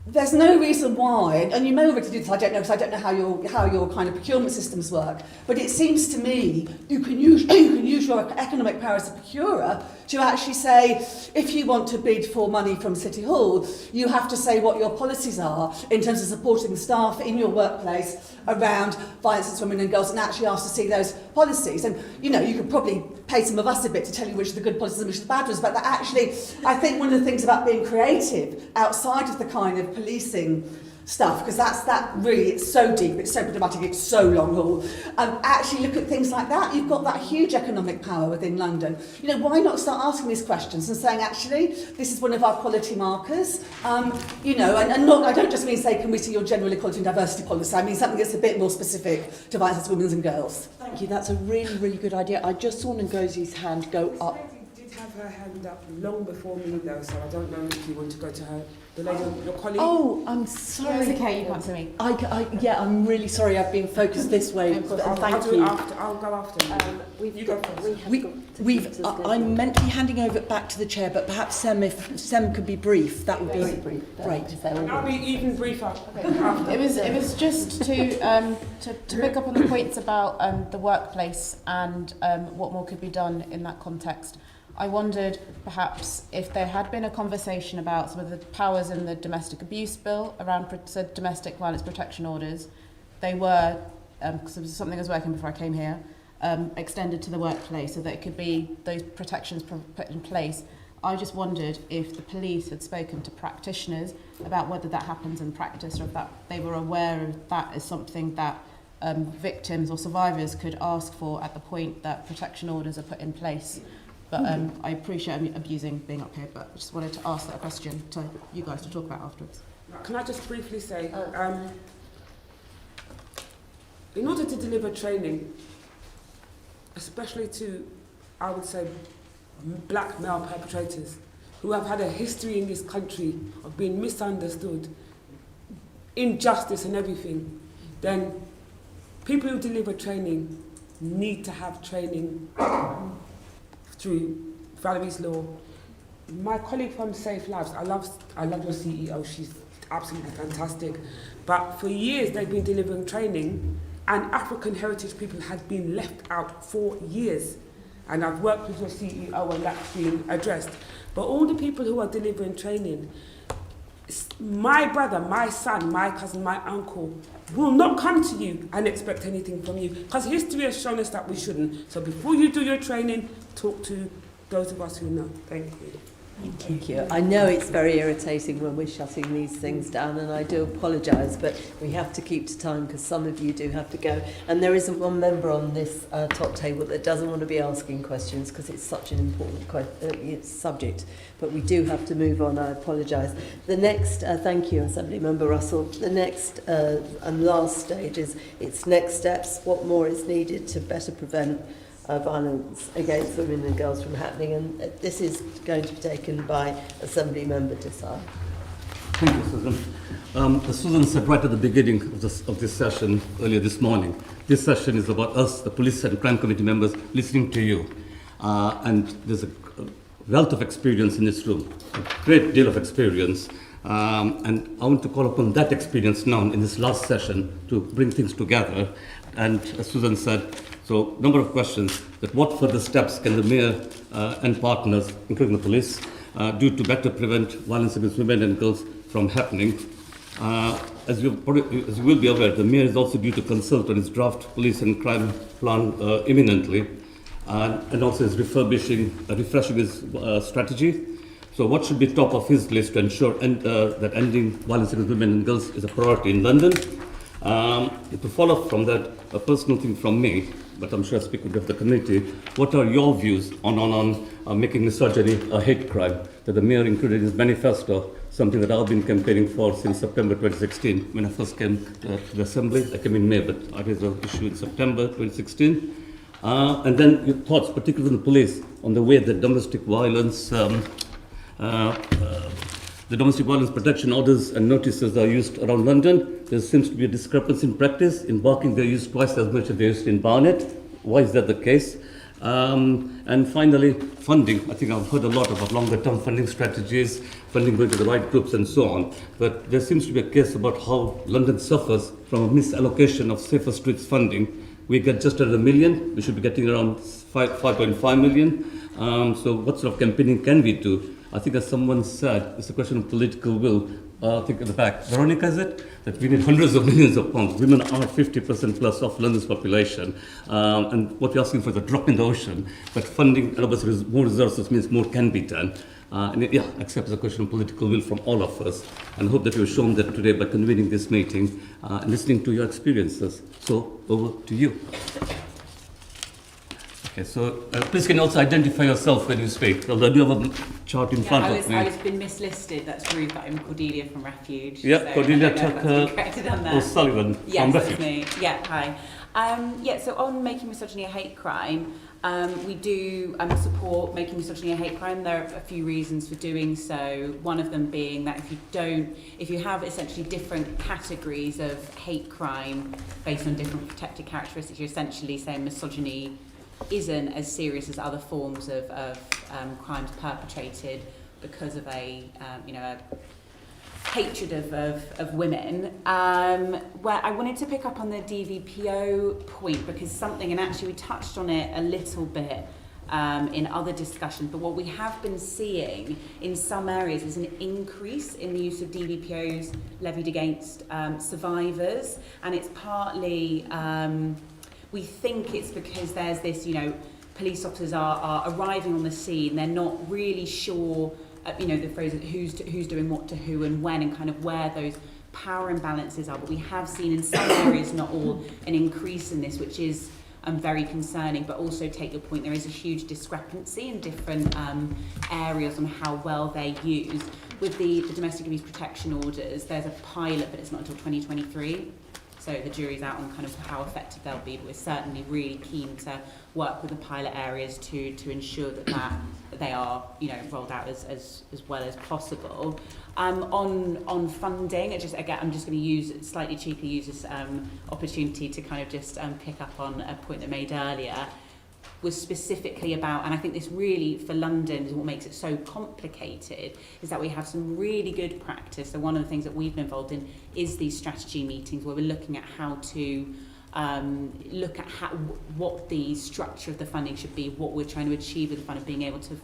Speaker 16: There's no reason why, and you may already do this, I don't know, because I don't know how your kind of procurement systems work, but it seems to me you can use your economic power as a procurer to actually say, if you want to bid for money from City Hall, you have to say what your policies are in terms of supporting staff in your workplace around violence against women and girls, and actually ask to see those policies. And you could probably pay some of us a bit to tell you which are the good policies and which are the bad ones, but that actually, I think one of the things about being creative outside of the kind of policing stuff, because that really, it's so deep, it's so problematic, it's so long haul. Actually look at things like that. You've got that huge economic power within London. Why not start asking these questions and saying, actually, this is one of our quality markers. And not, I don't just mean say, can we see your general equality and diversity policy? I mean something that's a bit more specific to violence against women and girls.
Speaker 21: Thank you. That's a really, really good idea. I just saw Ngosi's hand go up.
Speaker 5: have her hand up long before me though, so I don't know if you want to go to her. The lady, your colleague.
Speaker 3: Oh, I'm sorry.
Speaker 14: It's okay, you can't see me.
Speaker 3: Yeah, I'm really sorry. I've been focused this way.
Speaker 5: I'll
Speaker 3: Thank
Speaker 5: do
Speaker 3: you.
Speaker 5: it after. I'll go after you. You go first.
Speaker 3: I'm meant to be handing over it back to the chair, but perhaps Sem, if Sem could be brief, that would be great.
Speaker 5: I'll be even briefer.
Speaker 22: It was just to pick up on the points about the workplace and what more could be done in that context. I wondered perhaps if there had been a conversation about some of the powers in the domestic abuse bill around domestic violence protection orders. They were, because it was something I was working before I came here, extended to the workplace so that it could be those protections put in place. I just wondered if the police had spoken to practitioners about whether that happens in practice, or if that they were aware of that as something that victims or survivors could ask for at the point that protection orders are put in place. But I appreciate I'm abusing being up here, but I just wanted to ask that question to you guys to talk about afterwards.
Speaker 5: Can I just briefly say, in order to deliver training, especially to, I would say, black male perpetrators who have had a history in this country of being misunderstood, injustice and everything, then people who deliver training need to have training through Valerie's Law. My colleague from Safe Lives, I love your CEO, she's absolutely fantastic. But for years they've been delivering training and African heritage people had been left out for years. And I've worked with your CEO and that's been addressed. But all the people who are delivering training, my brother, my son, my cousin, my uncle, will not come to you and expect anything from you, because history has shown us that we shouldn't. So before you do your training, talk to those of us who know. Thank you.
Speaker 1: Thank you. I know it's very irritating when we're shutting these things down, and I do apologise, but we have to keep to time because some of you do have to go. And there isn't one member on this top table that doesn't want to be asking questions because it's such an important subject. But we do have to move on. I apologise. The next, thank you, Assembly Member Russell. The next and last stage is its next steps. What more is needed to better prevent violence against women and girls from happening, and this is going to be taken by Assembly Member Desai.
Speaker 23: Thank you, Susan. As Susan said right at the beginning of this session earlier this morning, this session is about us, the police and crime committee members, listening to you. And there's a wealth of experience in this room, a great deal of experience. And I want to call upon that experience now in this last session to bring things together. And as Susan said, so number of questions, that what further steps can the mayor and partners, including the police, do to better prevent violence against women and girls from happening? As you will be aware, the mayor is also due to consult on his draft police and crime plan imminently, and also is refreshing his strategy. So what should be top of his list to ensure that ending violence against women and girls is a priority in London? To follow up from that, a personal thing from me, but I'm sure I speak with the committee, what are your views on making misogyny a hate crime that the mayor included in his manifesto, something that I've been campaigning for since September 2016. When I first came to the Assembly, I came in May, but I raised the issue in September 2016. And then your thoughts, particularly the police, on the way that domestic violence the domestic violence protection orders and notices are used around London. There seems to be a discrepancy in practice. In Barking, they're used twice as much as they're used in Barnet. Why is that the case? And finally, funding. I think I've heard a lot about longer-term funding strategies, funding going to the right groups and so on. But there seems to be a case about how London suffers from a misallocation of Safer Streets funding. We get just under $1 million. We should be getting around 5.5 million. So what sort of campaigning can we do? I think as someone said, it's a question of political will. I think at the back, Veronica, is it? That we need hundreds of millions of pounds. Women are 50% plus of London's population. And what we're asking for is a drop in the ocean. But funding, and obviously more resources means more can be done. Except it's a question of political will from all of us. And I hope that you've shown that today by convening this meeting and listening to your experiences. So over to you. Okay, so please can you also identify yourself when you speak. Although I do have a chart in front of me.
Speaker 2: I was been mislisted. That's true, but I'm Cordelia from Refuge.
Speaker 23: Yeah,
Speaker 2: so
Speaker 23: Cordelia
Speaker 2: I don't know if that's been corrected on there.
Speaker 23: O'Sullivan
Speaker 2: Yes,
Speaker 23: from
Speaker 2: that's
Speaker 23: Refuge.
Speaker 2: me. Yeah, hi. So on making misogyny a hate crime, we do support making misogyny a hate crime. There are a few reasons for doing so. One of them being that if you have essentially different categories of hate crime based on different protected characteristics, you're essentially saying misogyny isn't as serious as other forms of crimes perpetrated because of a hatred of women. Where I wanted to pick up on the DVPO point because something, and actually we touched on it a little bit in other discussions, but what we have been seeing in some areas is an increase in the use of DVPOs levied against survivors, and it's partly we think it's because there's this, police officers are arriving on the scene, they're not really sure, the phrase who's doing what to who and when, and kind of where those power imbalances are. But we have seen in some areas, not all, an increase in this, which is very concerning. But also, take your point, there is a huge discrepancy in different areas on how well they're used. With the domestic abuse protection orders, there's a pilot, but it's not until 2023. So the jury's out on kind of how effective they'll be, but we're certainly really keen to work with the pilot areas to ensure that they are, rolled out as well as possible. On funding, I'm just going to slightly cheekily use this opportunity to kind of just pick up on a point that made earlier, was specifically about, and I think this really for London is what makes it so complicated, is that we have some really good practice. So one of the things that we've been involved in is these strategy meetings where we're looking at how to look at what the structure of the funding should be, what we're trying to achieve with the fund, and being able to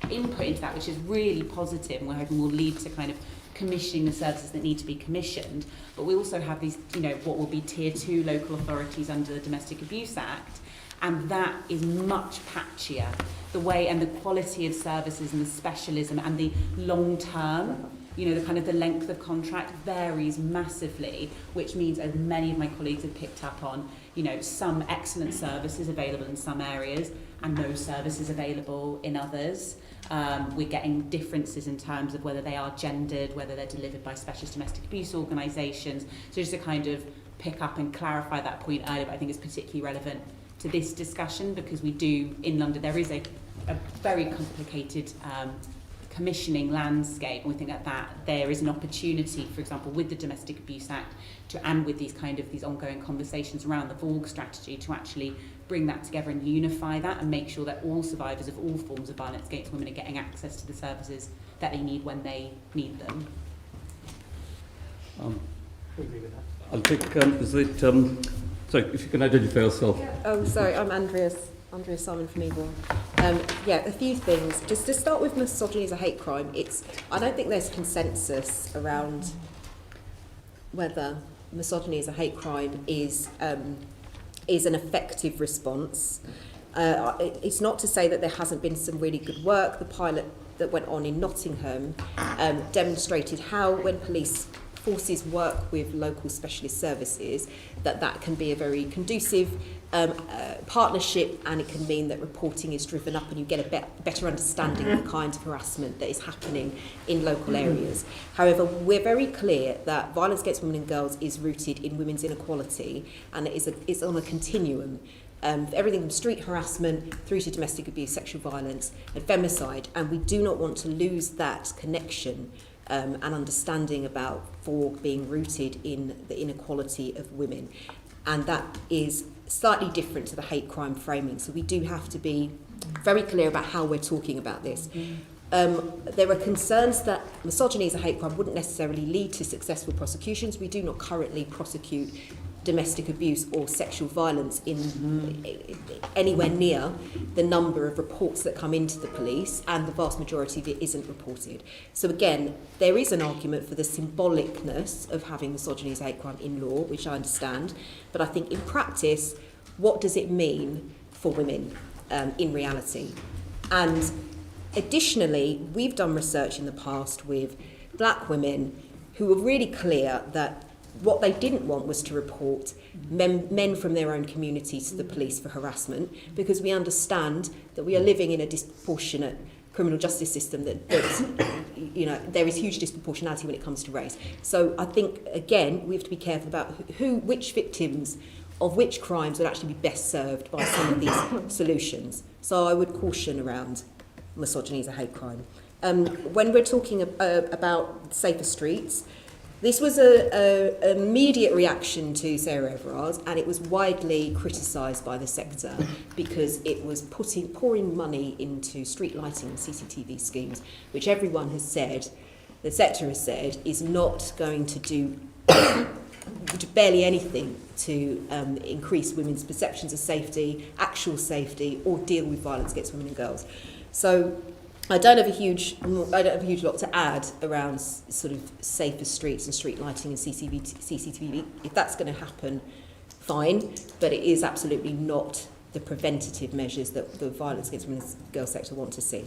Speaker 2: input into that, which is really positive, and we're hoping will lead to kind of commissioning the services that need to be commissioned. But we also have these, what will be tier 2 local authorities under the Domestic Abuse Act, and that is much patchier. The way and the quality of services and the specialism and the long term, the kind of the length of contract varies massively, which means, as many of my colleagues have picked up on, some excellent services available in some areas and no services available in others. We're getting differences in terms of whether they are gendered, whether they're delivered by specialist domestic abuse organisations. So just to kind of pick up and clarify that point earlier, but I think it's particularly relevant to this discussion because we do, in London, there is a very complicated commissioning landscape, and we think that there is an opportunity, for example, with the Domestic Abuse Act, and with these ongoing conversations around the VORG strategy, to actually bring that together and unify that and make sure that all survivors of all forms of violence against women are getting access to the services that they need when they need them.
Speaker 23: I'll take, sorry, if you can identify yourself.
Speaker 9: Oh, sorry, I'm Andrea Simon from Eagle. A few things. Just to start with, misogyny is a hate crime. I don't think there's consensus around whether misogyny is a hate crime is an effective response. It's not to say that there hasn't been some really good work. The pilot that went on in Nottingham demonstrated how, when police forces work with local specialist services, that can be a very conducive partnership, and it can mean that reporting is driven up and you get a better understanding of the kinds of harassment that is happening in local areas. However, we're very clear that violence against women and girls is rooted in women's inequality, and it's on a continuum. Everything from street harassment through to domestic abuse, sexual violence and femicide, and we do not want to lose that connection and understanding about VORG being rooted in the inequality of women. And that is slightly different to the hate crime framing. So we do have to be very clear about how we're talking about this. There are concerns that misogyny as a hate crime wouldn't necessarily lead to successful prosecutions. We do not currently prosecute domestic abuse or sexual violence in anywhere near the number of reports that come into the police, and the vast majority of it isn't reported. So again, there is an argument for the symbolicness of having misogyny as a hate crime in law, which I understand, but I think in practice, what does it mean for women in reality? And additionally, we've done research in the past with black women who were really clear that what they didn't want was to report men from their own communities to the police for harassment, because we understand that we are living in a disproportionate criminal justice system that's, you know, there is huge disproportionality when it comes to race. So I think, again, we have to be careful about which victims of which crimes would actually be best served by some of these solutions. So I would caution around misogyny as a hate crime. When we're talking about safer streets, this was an immediate reaction to Sarah Everard, and it was widely criticised by the sector because it was pouring money into street lighting and CCTV schemes, which everyone has said, the sector has said, is not going to do barely anything to increase women's perceptions of safety, actual safety, or deal with violence against women and girls. So I don't have a huge lot to add around sort of safer streets and street lighting and CCTV. If that's going to happen, fine, but it is absolutely not the preventative measures that the violence against women and girls sector want to see.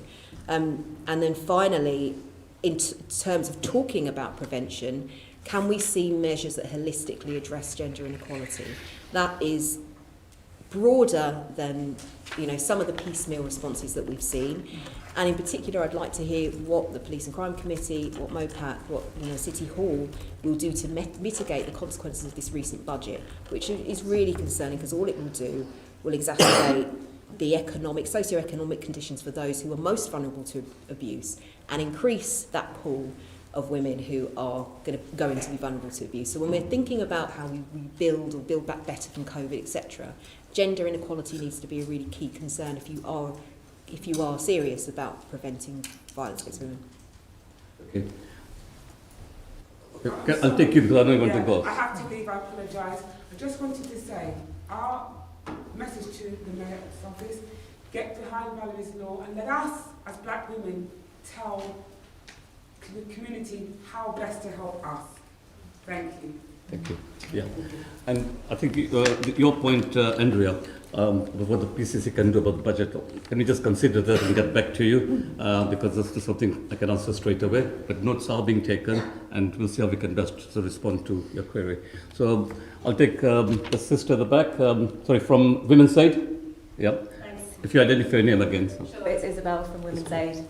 Speaker 9: And then finally, in terms of talking about prevention, can we see measures that holistically address gender inequality? That is broader than, you know, some of the piecemeal responses that we've seen. And in particular, I'd like to hear what the Police and Crime Committee, what MOPAC, what City Hall will do to mitigate the consequences of this recent budget, which is really concerning because all it will do will exacerbate the socio-economic conditions for those who are most vulnerable to abuse and increase that pool of women who are going to be vulnerable to abuse. So when we're thinking about how we rebuild or build back better from COVID, etc., gender inequality needs to be a really key concern if you are serious about preventing violence against women.
Speaker 23: Okay. I'll take you because I know you want to go.
Speaker 5: I have to leave, I apologise. I just wanted to say, our message to the Mayor's office, get behind Valerie's law and let us, as black women, tell the community how best to help us. Thank you.
Speaker 23: Thank you. Yeah, and I think your point, Andrea, what the PCC can do about the budget, can we just consider that and get back to you? Because this is something I can answer straight away, but notes are being taken and we'll see how we can best respond to your query. So I'll take the sister at the back, from Women's Aid. Yeah.
Speaker 14: Thanks.
Speaker 23: If you identify your name again. So.
Speaker 14: Sure, it's Isabel from Women's Aid.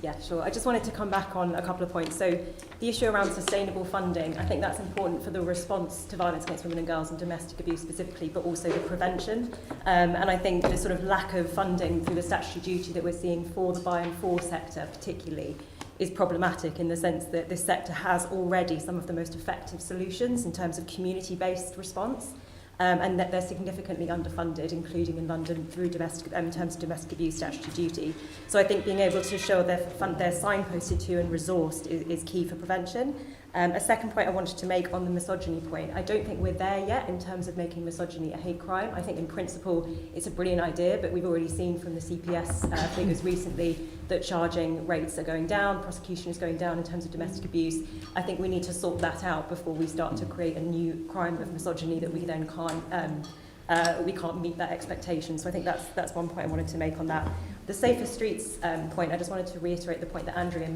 Speaker 14: Yeah, sure. I just wanted to come back on a couple of points. So the issue around sustainable funding, I think that's important for the response to violence against women and girls and domestic abuse specifically, but also the prevention. And I think the sort of lack of funding through the statutory duty that we're seeing for the by and for sector particularly is problematic in the sense that this sector has already some of the most effective solutions in terms of community-based response. And that they're significantly underfunded, including in London, through in terms of domestic abuse statutory duty. So I think being able to show they're signposted to and resourced is key for prevention. A second point I wanted to make on the misogyny point, I don't think we're there yet in terms of making misogyny a hate crime. I think in principle it's a brilliant idea, but we've already seen from the CPS figures recently that charging rates are going down, prosecution is going down in terms of domestic abuse. I think we need to sort that out before we start to create a new crime of misogyny that we then can't meet that expectation. So I think that's one point I wanted to make on that. The safer streets point, I just wanted to reiterate the point that Andrea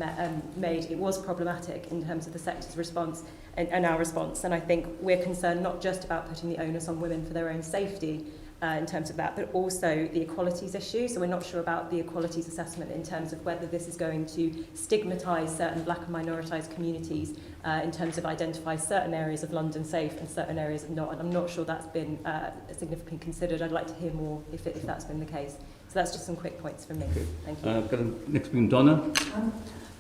Speaker 14: made. It was problematic in terms of the sector's response and our response. And I think we're concerned not just about putting the onus on women for their own safety in terms of that, but also the equalities issue. So we're not sure about the equalities assessment in terms of whether this is going to stigmatise certain black and minoritized communities in terms of identify certain areas of London safe and certain areas not. And I'm not sure that's been significantly considered. I'd like to hear more if that's been the case. So that's just some quick points from me. Thank you.
Speaker 23: Next being Donna.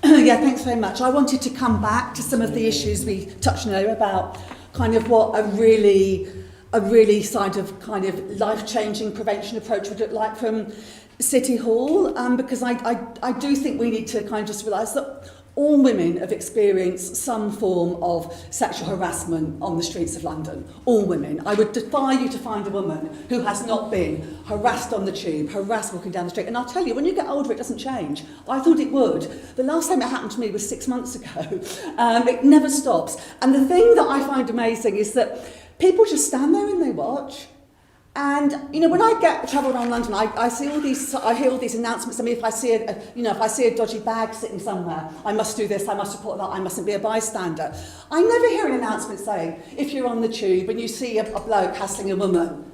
Speaker 16: Yeah, thanks very much. I wanted to come back to some of the issues we touched on earlier about kind of what a really kind of life-changing prevention approach would look like from City Hall, because I do think we need to kind of just realise that all women have experienced some form of sexual harassment on the streets of London. All women. I would defy you to find a woman who has not been harassed on the tube, harassed walking down the street. And I'll tell you, when you get older, it doesn't change. I thought it would. The last time it happened to me was 6 months ago. It never stops. And the thing that I find amazing is that people just stand there and they watch. And when I travel around London, I see all these. I hear all these announcements. I mean, if I see a dodgy bag sitting somewhere, I must do this. I must report that. I mustn't be a bystander. I never hear an announcement saying, if you're on the tube and you see a bloke hassling a woman,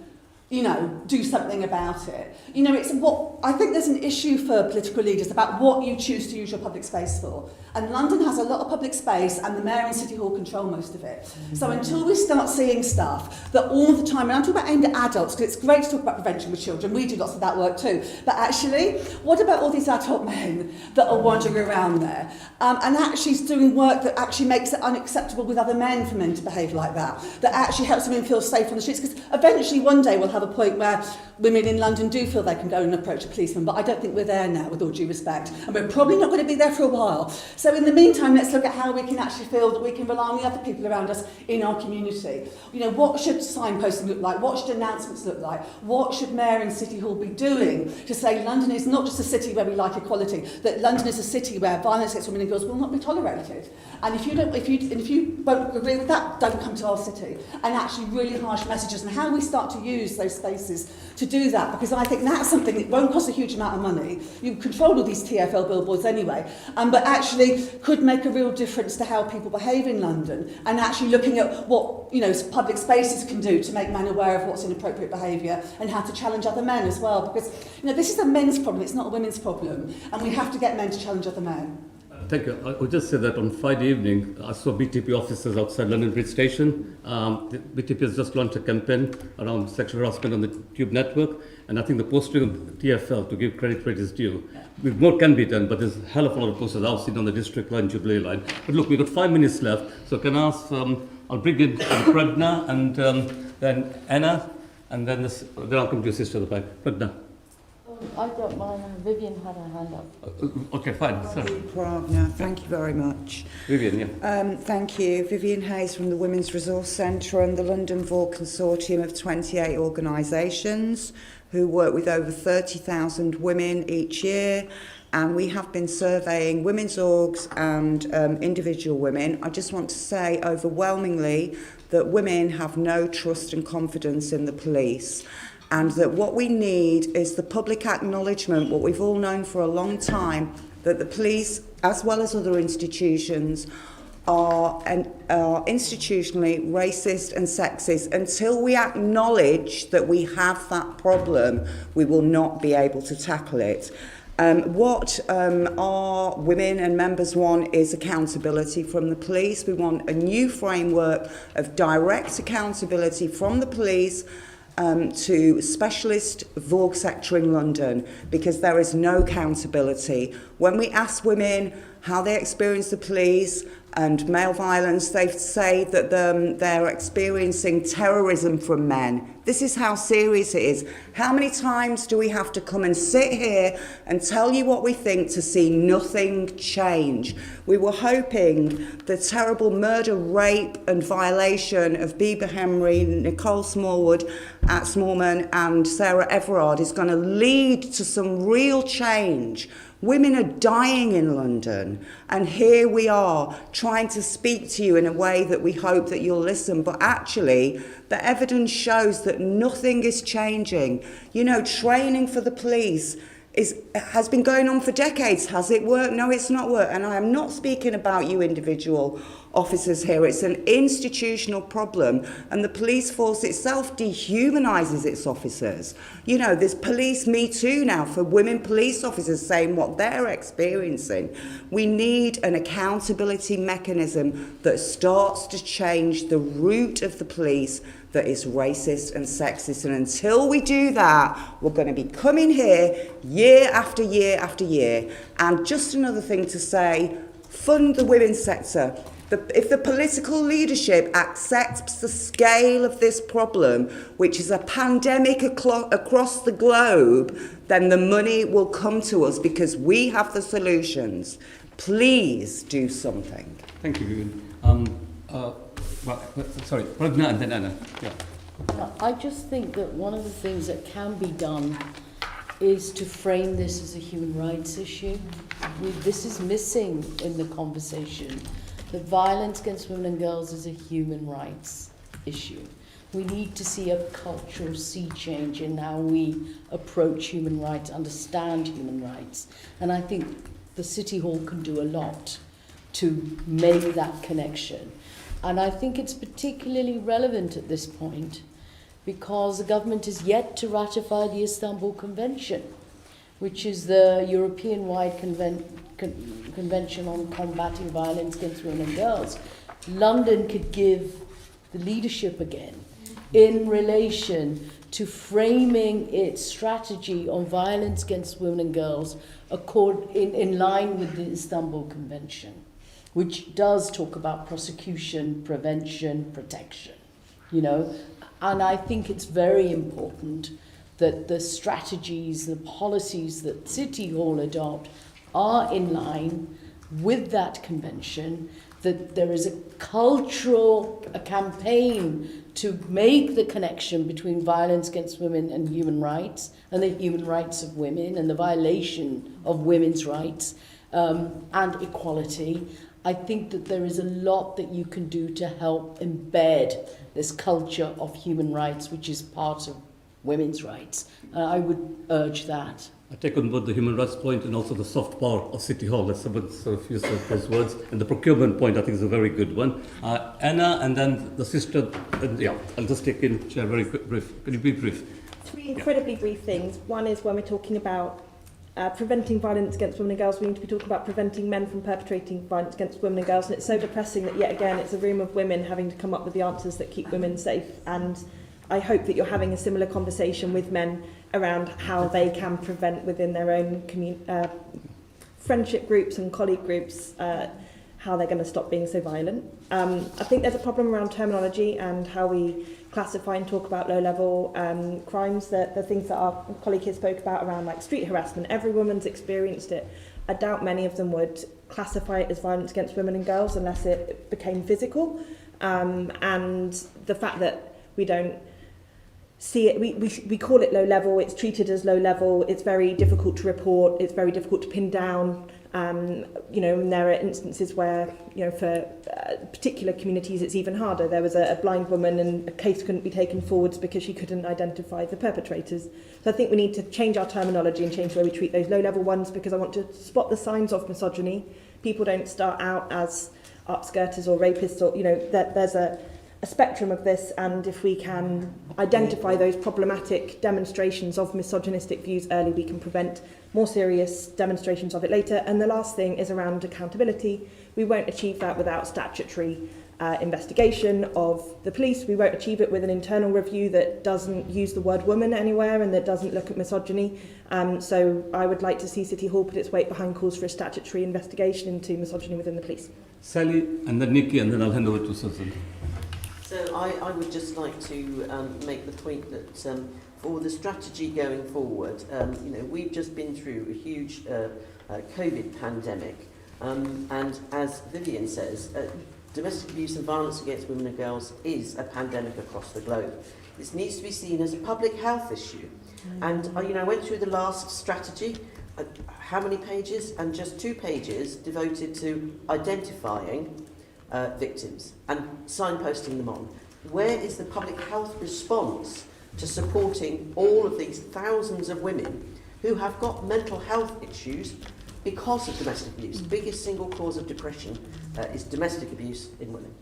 Speaker 16: do something about it. It's what I think there's an issue for political leaders about what you choose to use your public space for. And London has a lot of public space, and the Mayor and City Hall control most of it. So until we start seeing stuff that all the time, and I'm talking about aimed at adults, because it's great to talk about prevention with children, we do lots of that work too, but actually, what about all these adult men that are wandering around there, and actually doing work that actually makes it unacceptable with other men for men to behave like that actually helps women feel safe on the streets, because eventually one day we'll have a point where women in London do feel they can go and approach a policeman, but I don't think we're there now, with all due respect, and we're probably not going to be there for a while. So in the meantime, let's look at how we can actually feel that we can rely on the other people around us in our community. What should signposting look like? What should announcements look like? What should Mayor and City Hall be doing to say London is not just a city where we like equality, that London is a city where violence against women and girls will not be tolerated. And if you won't agree with that, don't come to our city. And actually really harsh messages, and how we start to use those spaces to do that, because I think that's something that won't cost a huge amount of money. You control all these TfL billboards anyway, but actually could make a real difference to how people behave in London, and actually looking at what public spaces can do to make men aware of what's inappropriate behaviour and how to challenge other men as well, because this is a men's problem, it's not a women's problem, and we have to get men to challenge other men.
Speaker 23: Thank you. I would just say that on Friday evening, I saw BTP officers outside London Bridge Station. The BTP has just launched a campaign around sexual harassment on the Tube network, and I think the posting of TfL, to give credit where it is due, more can be done, but there's a hell of a lot of posters I've seen on the District Line, Jubilee Line. But look, we've got 5 minutes left, so can I ask, I'll bring in Pradna and then Anna, and then I'll come to your sister at the back. Pradna.
Speaker 10: I got mine. Vivian had her hand up.
Speaker 23: Okay, fine. Sorry.
Speaker 12: Pradna, thank you very much.
Speaker 23: Vivian, yeah.
Speaker 12: Thank you. Vivian Hayes from the Women's Resource Centre and the London Vault Consortium of 28 organisations who work with over 30,000 women each year. And we have been surveying women's orgs and individual women. I just want to say overwhelmingly that women have no trust and confidence in the police. And that what we need is the public acknowledgement, what we've all known for a long time, that the police, as well as other institutions, are institutionally racist and sexist. Until we acknowledge that we have that problem, we will not be able to tackle it. What our women and members want is accountability from the police. We want a new framework of direct accountability from the police to specialist Vogue sector in London, because there is no accountability. When we ask women how they experience the police and male violence, they say that they're experiencing terrorism from men. This is how serious it is. How many times do we have to come and sit here and tell you what we think to see nothing change? We were hoping the terrible murder, rape and violation of Bieber Henry, Nicole Smallman and Sarah Everard is going to lead to some real change. Women are dying in London, and here we are trying to speak to you in a way that we hope that you'll listen, but actually the evidence shows that nothing is changing. Training for the police has been going on for decades. Has it worked? No, it's not worked. And I am not speaking about you individual officers here. It's an institutional problem, and the police force itself dehumanises its officers. There's police Me Too now for women police officers saying what they're experiencing. We need an accountability mechanism that starts to change the root of the police that is racist and sexist. And until we do that, we're going to be coming here year after year after year. And just another thing to say, fund the women's sector. If the political leadership accepts the scale of this problem, which is a pandemic across the globe, then the money will come to us because we have the solutions. Please do something.
Speaker 23: Thank you, Vivian. Sorry, Pradna and then Anna. Yeah.
Speaker 10: I just think that one of the things that can be done is to frame this as a human rights issue. This is missing in the conversation. The violence against women and girls is a human rights issue. We need to see a cultural sea change in how we approach human rights, understand human rights. And I think the City Hall can do a lot to make that connection. And I think it's particularly relevant at this point because the government is yet to ratify the Istanbul Convention, which is the European-wide Convention on Combating Violence Against Women and Girls. London could give the leadership again in relation to framing its strategy on violence against women and girls in line with the Istanbul Convention, which does talk about prosecution, prevention, protection, you know. And I think it's very important that the strategies, the policies that City Hall adopt are in line with that convention, that there is a campaign to make the connection between violence against women and human rights, and the human rights of women, and the violation of women's rights, and equality. I think that there is a lot that you can do to help embed this culture of human rights, which is part of women's rights. I would urge that.
Speaker 23: I take on board the human rights point and also the soft power of City Hall. That's somebody sort of used those words. And the procurement point, I think, is a very good one. Anna, and then the sister. I'll just take in, Chair, very quick, brief. Can you be brief?
Speaker 18: Three incredibly brief things. One is when we're talking about preventing violence against women and girls, we need to be talking about preventing men from perpetrating violence against women and girls. And it's so depressing that, yet again, it's a room of women having to come up with the answers that keep women safe. And I hope that you're having a similar conversation with men around how they can prevent within their own friendship groups and colleague groups how they're going to stop being so violent. I think there's a problem around terminology and how we classify and talk about low-level crimes. The things that our colleague here spoke about around like street harassment, every woman's experienced it. I doubt many of them would classify it as violence against women and girls unless it became physical. And the fact that we don't see it, we call it low level, it's treated as low level, it's very difficult to report, it's very difficult to pin down. You know, and there are instances where, you know, for particular communities it's even harder. There was a blind woman and a case couldn't be taken forwards because she couldn't identify the perpetrators. So I think we need to change our terminology and change the way we treat those low-level ones, because I want to spot the signs of misogyny. People don't start out as upskirters or rapists, or, you know, there's a spectrum of this, and if we can identify those problematic demonstrations of misogynistic views early, we can prevent more serious demonstrations of it later. And the last thing is around accountability. We won't achieve that without statutory investigation of the police. We won't achieve it with an internal review that doesn't use the word woman anywhere and that doesn't look at misogyny. So I would like to see City Hall put its weight behind calls for a statutory investigation into misogyny within the police.
Speaker 23: Sally, and then Nikki, and then I'll hand over to Susan.
Speaker 7: So I would just like to make the point that for the strategy going forward, you know, we've just been through a huge COVID pandemic, and as Vivian says, domestic abuse and violence against women and girls is a pandemic across the globe. This needs to be seen as a public health issue. And you know, I went through the last strategy, how many pages? And just 2 pages devoted to identifying victims and signposting them on. Where is the public health response to supporting all of these thousands of women who have got mental health issues because of domestic abuse? The biggest single cause of depression is domestic abuse in women.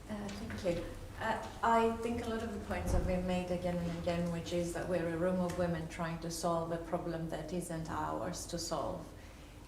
Speaker 19: Thank you. I think a lot of the points have been made again and again, which is that we're a room of women trying to solve a problem that isn't ours to solve.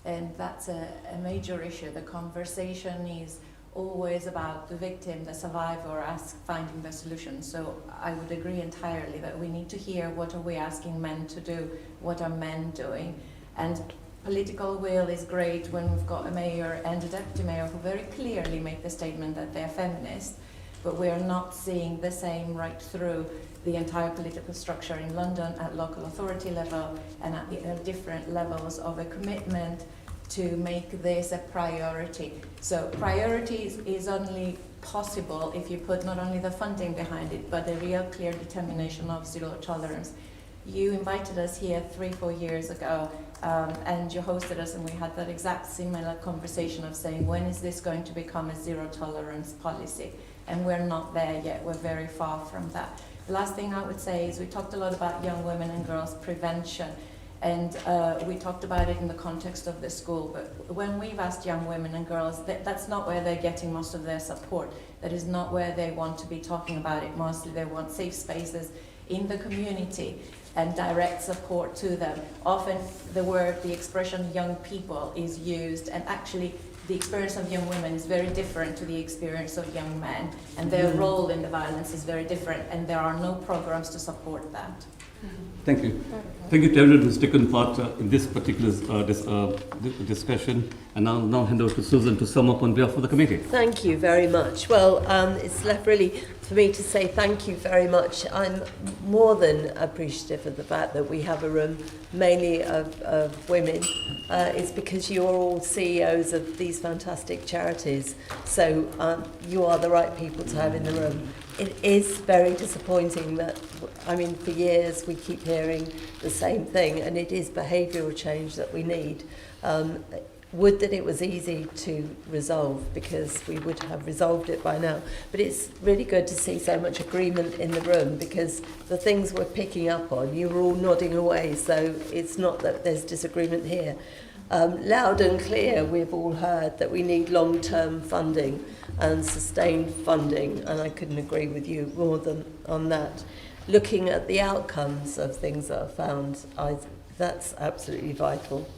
Speaker 19: And that's a major issue. The conversation is always about the victim, the survivor, us finding the solution. So I would agree entirely that we need to hear what are we asking men to do, what are men doing. And political will is great when we've got a mayor and a deputy mayor who very clearly make the statement that they're feminist, but we're not seeing the same right through the entire political structure in London at local authority level and at the different levels of a commitment to make this a priority. So priority is only possible if you put not only the funding behind it, but a real clear determination of zero tolerance. You invited us here 3-4 years ago, and you hosted us, and we had that exact similar conversation of saying, when is this going to become a zero tolerance policy? and we're not there yet. We're very far from that. The last thing I would say is we talked a lot about young women and girls prevention, and we talked about it in the context of the school, but when we've asked young women and girls, that's not where they're getting most of their support. That is not where they want to be talking about it. Mostly they want safe spaces in the community and direct support to them. Often the expression young people is used, and actually the experience of young women is very different to the experience of young men, and their role in the violence is very different, and there are no programs to support that.
Speaker 23: Thank you. Thank you to everyone who's taken part in this particular discussion. And I'll now hand over to Susan to sum up on behalf of the committee.
Speaker 1: Thank you very much. Well, it's left really for me to say thank you very much. I'm more than appreciative of the fact that we have a room mainly of women. It's because you're all CEOs of these fantastic charities. So you are the right people to have in the room. It is very disappointing that, I mean, for years we keep hearing the same thing, and it is behavioural change that we need. Would that it was easy to resolve, because we would have resolved it by now. But it's really good to see so much agreement in the room, because the things we're picking up on, you were all nodding away, so it's not that there's disagreement here. Loud and clear, we've all heard that we need long-term funding and sustained funding, and I couldn't agree with you more than on that. Looking at the outcomes of things that are found, that's absolutely vital.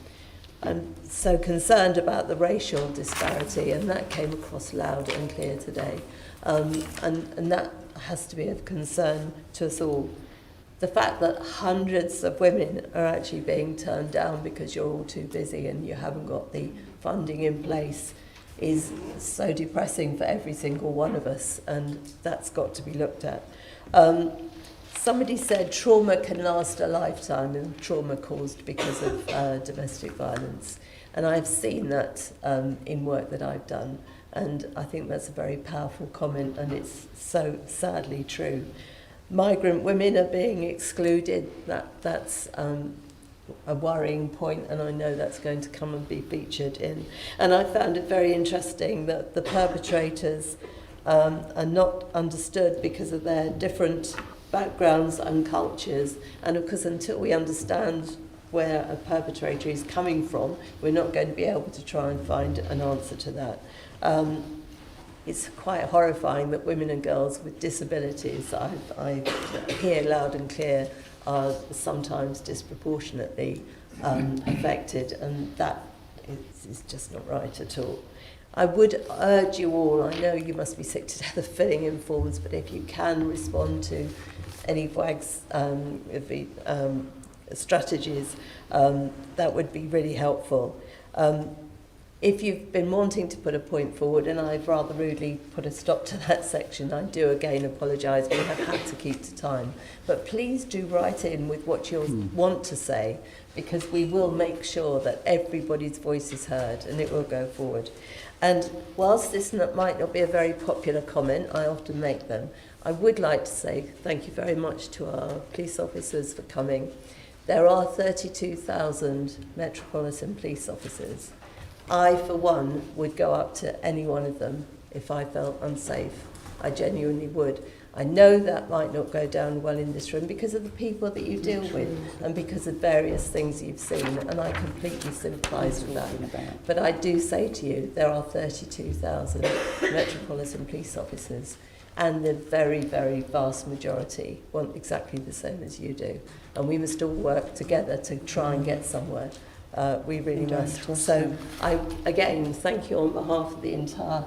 Speaker 1: I'm so concerned about the racial disparity, and that came across loud and clear today. And that has to be of concern to us all. The fact that hundreds of women are actually being turned down because you're all too busy and you haven't got the funding in place is so depressing for every single one of us, and that's got to be looked at. Somebody said trauma can last a lifetime, and trauma caused because of domestic violence. And I've seen that in work that I've done, and I think that's a very powerful comment, and it's so sadly true. Migrant women are being excluded. That's a worrying point, and I know that's going to come and be featured in. And I found it very interesting that the perpetrators are not understood because of their different backgrounds and cultures, and of course until we understand where a perpetrator is coming from, we're not going to be able to try and find an answer to that. It's quite horrifying that women and girls with disabilities, I hear loud and clear, are sometimes disproportionately affected, and that is just not right at all. I would urge you all, I know you must be sick to death of filling in forms, but if you can respond to any WAG's strategies, that would be really helpful. If you've been wanting to put a point forward, and I've rather rudely put a stop to that section, I do again apologise, we have had to keep to time. But please do write in with what you want to say, because we will make sure that everybody's voice is heard and it will go forward. And whilst this might not be a very popular comment, I often make them, I would like to say thank you very much to our police officers for coming. There are 32,000 Metropolitan Police officers. I, for one, would go up to any one of them if I felt unsafe. I genuinely would. I know that might not go down well in this room because of the people that you deal with and because of various things you've seen, and I completely sympathise with that. But I do say to you, there are 32,000 Metropolitan Police officers, and the very, very vast majority want exactly the same as you do. And we must all work together to try and get somewhere. We really must. So I, again, thank you on behalf of the entire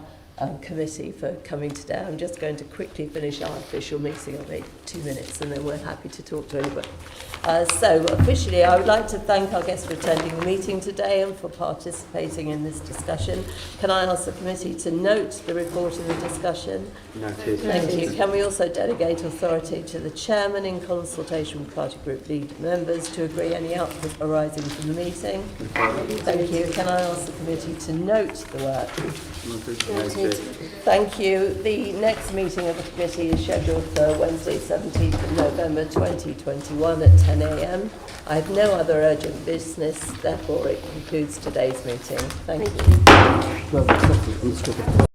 Speaker 1: committee for coming today. I'm just going to quickly finish our official meeting. I'll make 2 minutes and then we're happy to talk to anybody. So officially, I would like to thank our guests for attending the meeting today and for participating in this discussion. Can I ask the committee to note the report of the discussion?
Speaker 6: Noted.
Speaker 1: Thank you. Can we also delegate authority to the chairman in consultation with party group lead members to agree any output arising from the meeting? Thank you. Can I ask the committee to note the work?
Speaker 6: Noted.
Speaker 1: Thank you. The next meeting of the committee is scheduled for Wednesday, 17th of November 2021 at 10 a.m. I have no other urgent business, therefore it concludes today's meeting. Thank you.